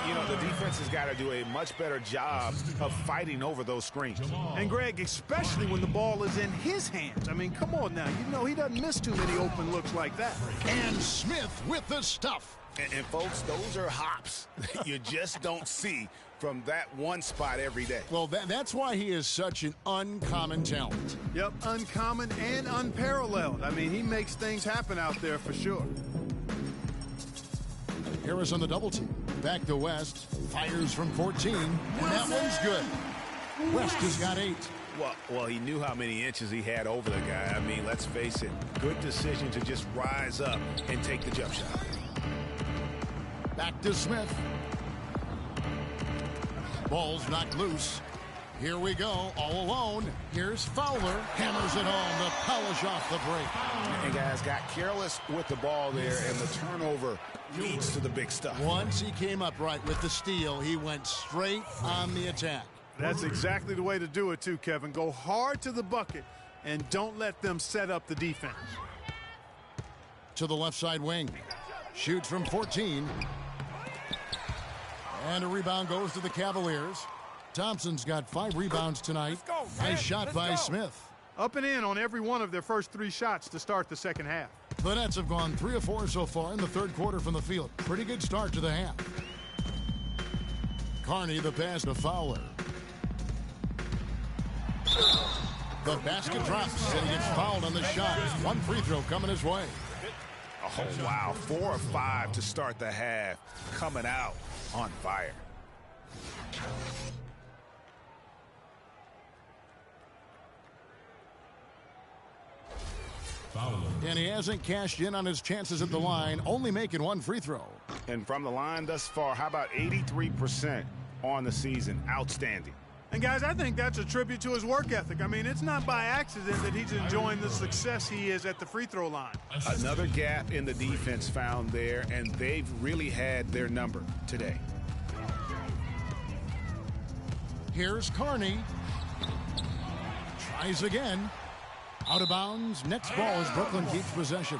You know, the defense has got to do a much better job of fighting over those screens. And, Greg, especially when the ball is in his hands. I mean, come on now. You know he doesn't miss too many open looks like that. And Smith with the stuff. And folks, those are hops you just don't see from that one spot every day. Well, that's why he is such an uncommon talent. Yep, uncommon and unparalleled. I mean, he makes things happen out there for sure. Harris on the double team. Back to West. Fires from 14. And that one's good. West has got 8. Well, he knew how many inches he had over the guy. I mean, let's face it. Good decision to just rise up and take the jump shot. Back to Smith. Ball's knocked loose. Here we go, all alone. Here's Fowler. Hammers it home to polish off the break. And guys got careless with the ball there, and the turnover leads to the big stuff. Once he came up right with the steal, he went straight on the attack. That's exactly the way to do it, too, Kevin. Go hard to the bucket and don't let them set up the defense. To the left side wing. Shoots from 14. And a rebound goes to the Cavaliers. Thompson's got 5 rebounds tonight. Nice shot by Smith. Up and in on every one of their first 3 shots to start the second half. The Nets have gone 3 of 4 so far in the third quarter from the field. Pretty good start to the half. Carney the pass to Fowler. The basket drops and he gets fouled on the shot. 1 free throw coming his way. Oh, wow. 4 of 5 to start the half. Coming out on fire. And he hasn't cashed in on his chances at the line, only making 1 free throw. And from the line thus far, how about 83% on the season? Outstanding. And, guys, I think that's a tribute to his work ethic. I mean, it's not by accident that he's enjoying the success he is at the free throw line. Another gap in the defense found there, and they've really had their number today. Here's Carney. Tries again. Out of bounds. Next ball as Brooklyn keeps possession.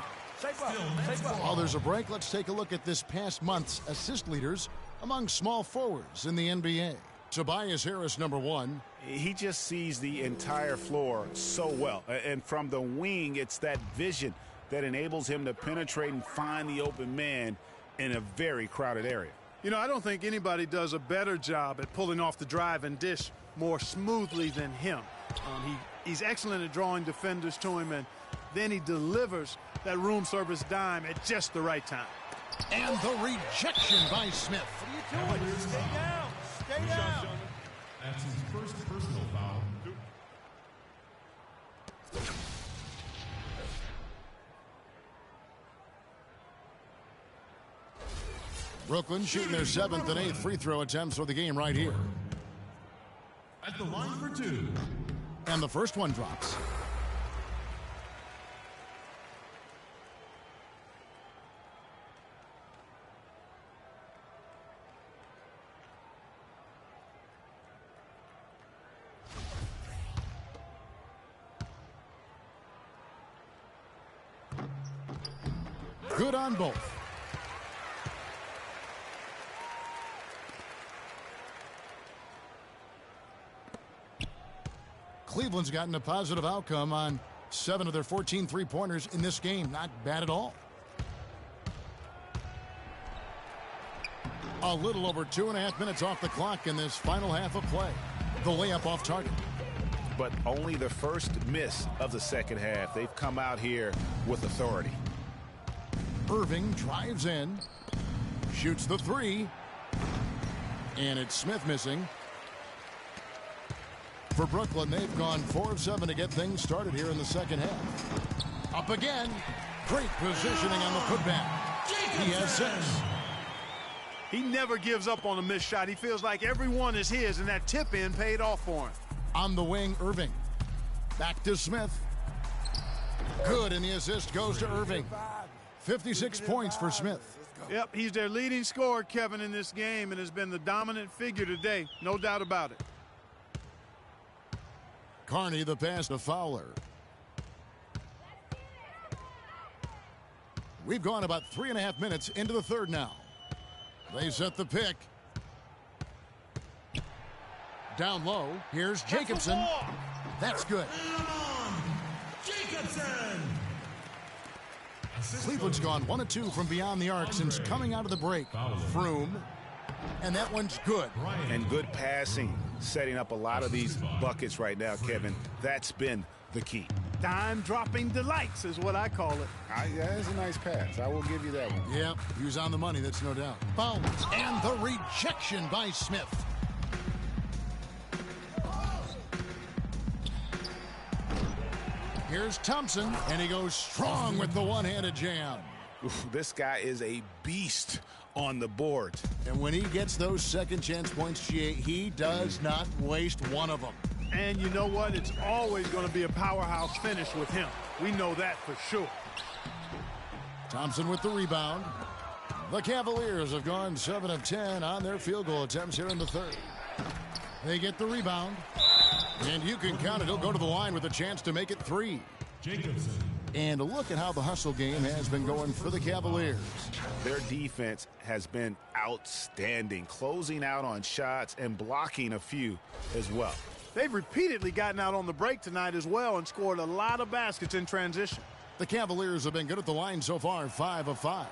While there's a break, let's take a look at this past month's assist leaders among small forwards in the NBA. Tobias Harris, number 1. He just sees the entire floor so well. And from the wing, it's that vision that enables him to penetrate and find the open man in a very crowded area. You know, I don't think anybody does a better job at pulling off the drive and dish more smoothly than him. He's excellent at drawing defenders to him, and then he delivers that room service dime at just the right time. And the rejection by Smith. What are you doing? Stay down. Stay down. That's his first personal foul. Brooklyn shooting their 7th and 8th free throw attempts for the game right here. At the line for 2. And the first one drops. Good on both. Cleveland's gotten a positive outcome on 7 of their 14 three-pointers in this game. Not bad at all. A little over 2.5 minutes off the clock in this final half of play. The layup off target. But only the first miss of the second half. They've come out here with authority. Irving drives in. Shoots the 3. And it's Smith missing. For Brooklyn, they've gone 4 of 7 to get things started here in the second half. Up again. Great positioning on the putback. He has 6. He never gives up on a missed shot. He feels like every one is his, and that tip-in paid off for him. On the wing, Irving. Back to Smith. Good, and the assist goes to Irving. 56 points for Smith. Yep, he's their leading scorer, Kevin, in this game, and has been the dominant figure today. No doubt about it. Carney, the pass to Fowler. We've gone about 3.5 minutes into the third now. They set the pick. Down low, here's Jacobson. That's good. Jacobson. Cleveland's gone 1 of 2 from beyond the arc since coming out of the break. Froome, and that one's good. And good passing, setting up a lot of these buckets right now, Kevin. That's been the key. Dime-dropping delights is what I call it. That's a nice pass. I will give you that one. Yep, he was on the money, that's no doubt. Fouls, and the rejection by Smith. Here's Thompson, and he goes strong with the one-handed jam. Oof, this guy is a beast on the board. And when he gets those second chance points, GA, he does not waste one of them. And you know what? It's always going to be a powerhouse finish with him. We know that for sure. Thompson with the rebound. The Cavaliers have gone 7 of 10 on their field goal attempts here in the third. They get the rebound. And you can count it. He'll go to the line with a chance to make it 3. Jacobson. And look at how the hustle game has been going for the Cavaliers. Their defense has been outstanding, closing out on shots and blocking a few as well. They've repeatedly gotten out on the break tonight as well and scored a lot of baskets in transition. The Cavaliers have been good at the line so far, 5 of 5.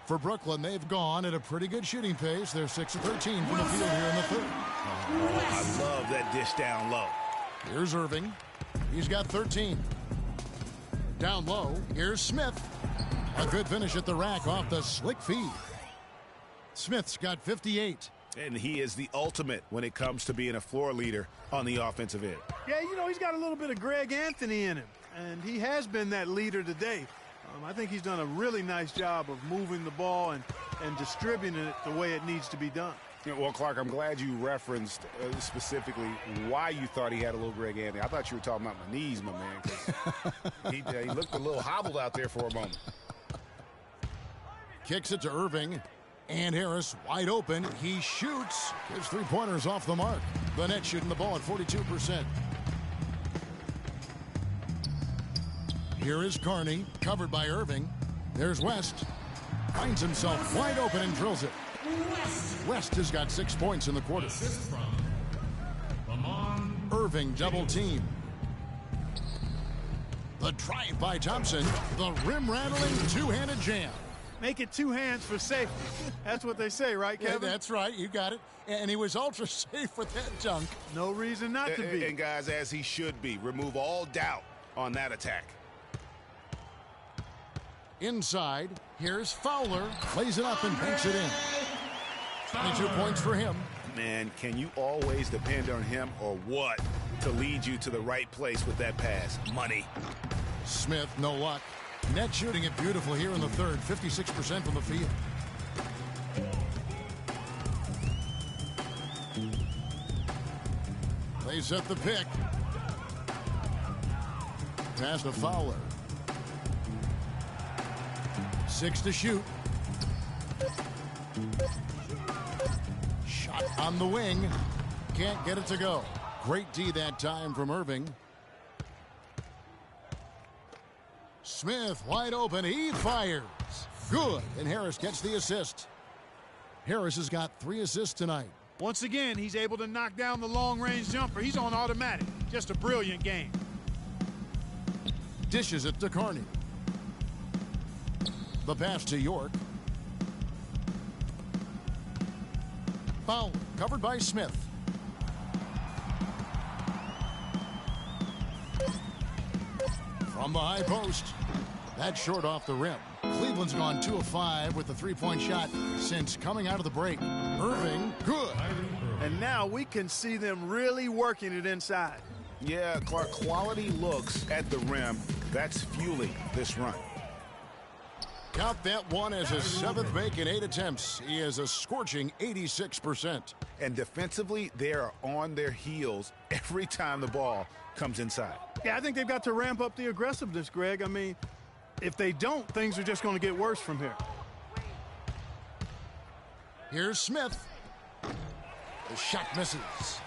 For Brooklyn, they've gone at a pretty good shooting pace. They're 6 of 13 from the field here in the third. I love that dish down low. Here's Irving. He's got 13. Down low, here's Smith. A good finish at the rack off the slick feed. Smith's got 58. And he is the ultimate when it comes to being a floor leader on the offensive end. Yeah, you know, he's got a little bit of Greg Anthony in him, and he has been that leader today. I think he's done a really nice job of moving the ball and distributing it the way it needs to be done. Yeah, well, Clark, I'm glad you referenced specifically why you thought he had a little Greg Anthony. I thought you were talking about my knees, my man, 'cause he looked a little hobbled out there for a moment. Kicks it to Irving. And Harris wide open. He shoots. His three-pointers off the mark. The net shooting the ball at 42%. Here is Carney, covered by Irving. There's West. Finds himself wide open and drills it. West has got 6 points in the quarter. Irving double team. The drive by Thompson. The rim-rattling two-handed jam. Make it 2 hands for safety. That's what they say, right, Kevin? Yeah, that's right. You got it. And he was ultra safe with that dunk. No reason not to be. And guys, as he should be. Remove all doubt on that attack. Inside, here's Fowler. Plays it up and banks it in. 22 points for him. Man, can you always depend on him or what to lead you to the right place with that pass? Money. Smith, no luck. Net shooting it beautiful here in the third. 56% from the field. They set the pick. Pass to Fowler. 6 to shoot. Shot on the wing. Can't get it to go. Great D that time from Irving. Smith wide open. He fires. Good. And Harris gets the assist. Harris has got 3 assists tonight. Once again, he's able to knock down the long-range jumper. He's on automatic. Just a brilliant game. Dishes it to Carney. The pass to York. Foul covered by Smith. From the high post. That's short off the rim. Cleveland's gone 2 of 5 with the three-point shot since coming out of the break. Irving, good. And now we can see them really working it inside. Yeah, Clark, quality looks at the rim. That's fueling this run. Count that one as his 7th make in 8 attempts. He has a scorching 86%. And defensively, they are on their heels every time the ball comes inside. Yeah, I think they've got to ramp up the aggressiveness, Greg. I mean, if they don't, things are just going to get worse from here. Here's Smith. The shot misses.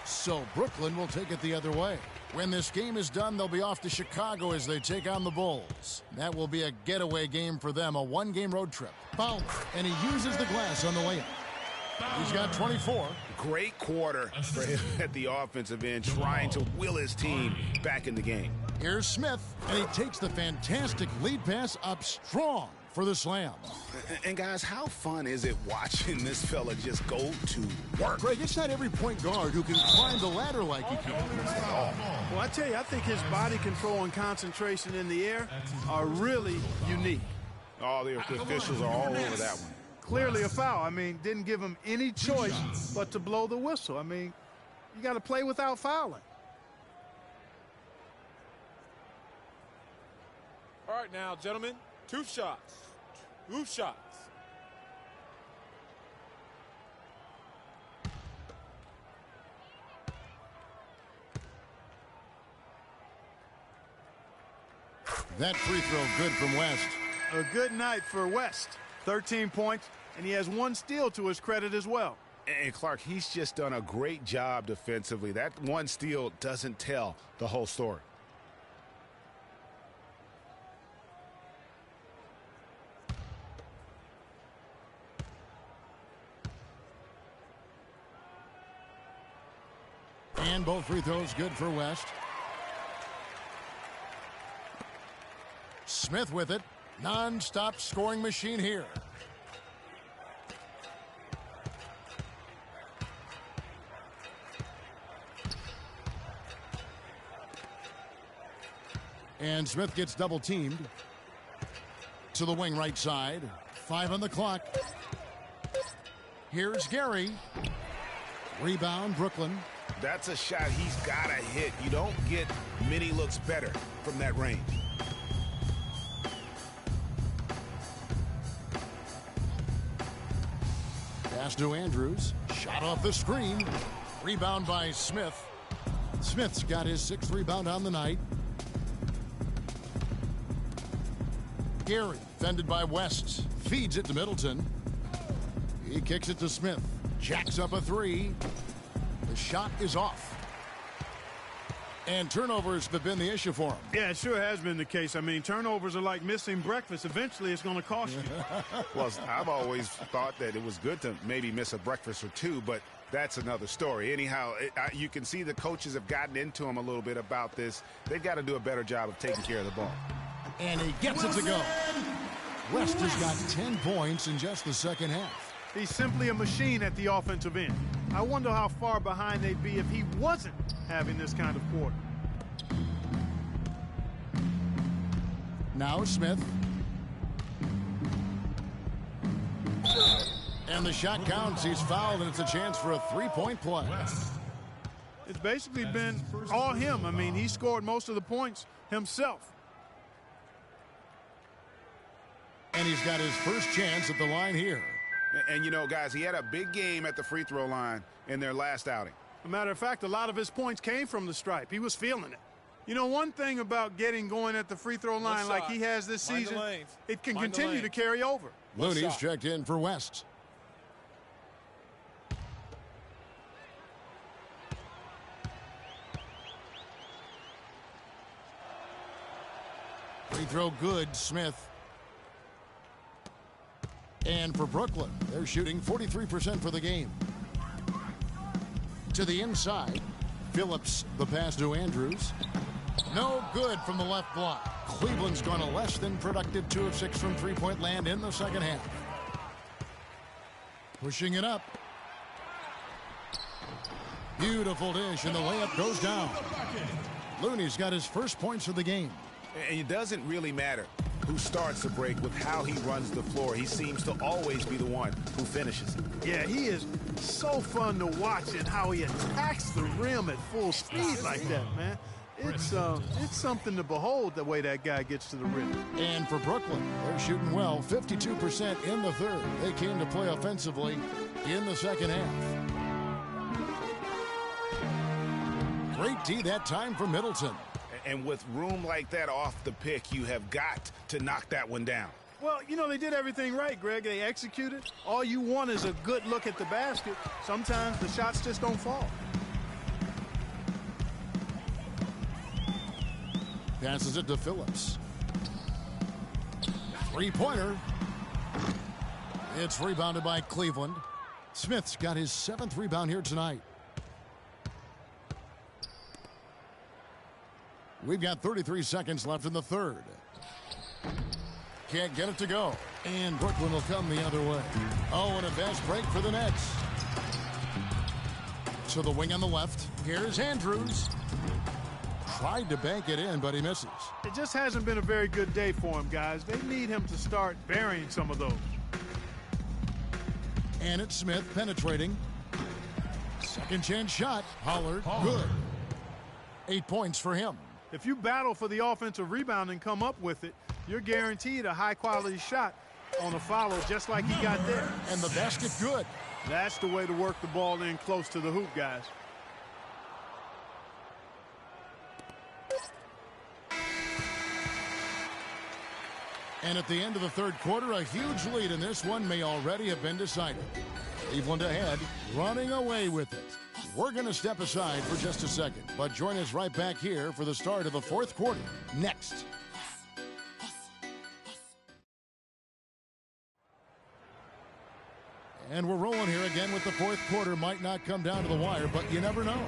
So Brooklyn will take it the other way. When this game is done, they'll be off to Chicago as they take on the Bulls. That will be a getaway game for them, a 1-game road trip. Bounce, and he uses the glass on the layup. He's got 24. Great quarter for him at the offensive end, trying to will his team back in the game. Here's Smith, and he takes the fantastic lead pass up strong for the slam. And guys, how fun is it watching this fella just go to work? Greg, it's not every point guard who can climb the ladder like he can. Well, I tell you, I think his body control and concentration in the air are really unique. All the officials are all over that one. Clearly a foul. I mean, didn't give him any choice but to blow the whistle. I mean, you got to play without fouling. All right, now, gentlemen, 2 shots. 2 shots. That free throw good from West. A good night for West. 13 points, and he has 1 steal to his credit as well. And Clark, he's just done a great job defensively. That 1 steal doesn't tell the whole story. And both free throws good for West. Smith with it. Non-stop scoring machine here. And Smith gets double teamed. To the wing right side. 5 on the clock. Here's Gary. Rebound, Brooklyn. That's a shot he's got to hit. You don't get many looks better from that range. Pass to Andrews. Shot off the screen. Rebound by Smith. Smith's got his 6th rebound on the night. Gary, fended by West. Feeds it to Middleton. He kicks it to Smith. Jacks up a 3. The shot is off. And turnovers have been the issue for him. Yeah, it sure has been the case. I mean, turnovers are like missing breakfast. Eventually, it's going to cost you. Well, I've always thought that it was good to maybe miss a breakfast or 2, but that's another story. Anyhow, you can see the coaches have gotten into him a little bit about this. They've got to do a better job of taking care of the ball. And he gets it to go. West has got 10 points in just the second half. He's simply a machine at the offensive end. I wonder how far behind they'd be if he wasn't having this kind of quarter. Now Smith. And the shot counts. He's fouled, and it's a chance for a 3-point play. It's basically been all him. I mean, he scored most of the points himself. And he's got his first chance at the line here. And, you know, guys, he had a big game at the free throw line in their last outing. As a matter of fact, a lot of his points came from the stripe. He was feeling it. You know, one thing about getting going at the free throw line like he has this season, it can continue to carry over. Looney's checked in for West. Free throw good, Smith. And for Brooklyn, they're shooting 43% for the game. To the inside, Phillips, the pass to Andrews. No good from the left block. Cleveland's gone a less than productive 2 of 6 from three-point land in the second half. Pushing it up. Beautiful dish, and the layup goes down. Looney's got his first points of the game. And it doesn't really matter who starts the break with how he runs the floor. He seems to always be the one who finishes it. Yeah, he is so fun to watch in how he attacks the rim at full speed like that, man. It's something to behold the way that guy gets to the rim. And for Brooklyn, they're shooting well, 52% in the third. They came to play offensively in the second half. Great D that time from Middleton. And with room like that off the pick, you have got to knock that one down. Well, you know, they did everything right, Greg. They executed. All you want is a good look at the basket. Sometimes the shots just don't fall. Passes it to Phillips. Three-pointer. It's rebounded by Cleveland. Smith's got his 7th rebound here tonight. We've got 33 seconds left in the third. Can't get it to go. And Brooklyn will come the other way. Oh, and a fast break for the Nets. To the wing on the left. Here's Andrews. Tried to bank it in, but he misses. It just hasn't been a very good day for him, guys. They need him to start burying some of those. And it's Smith penetrating. Second chance shot. Pollard. Good. 8 points for him. If you battle for the offensive rebound and come up with it, you're guaranteed a high-quality shot on a follow just like he got there. And the basket good. That's the way to work the ball in close to the hoop, guys. And at the end of the third quarter, a huge lead in this one may already have been decided. Cleveland ahead, running away with it. We're going to step aside for just a second, but join us right back here for the start of the fourth quarter next. And we're rolling here again with the fourth quarter. Might not come down to the wire, but you never know.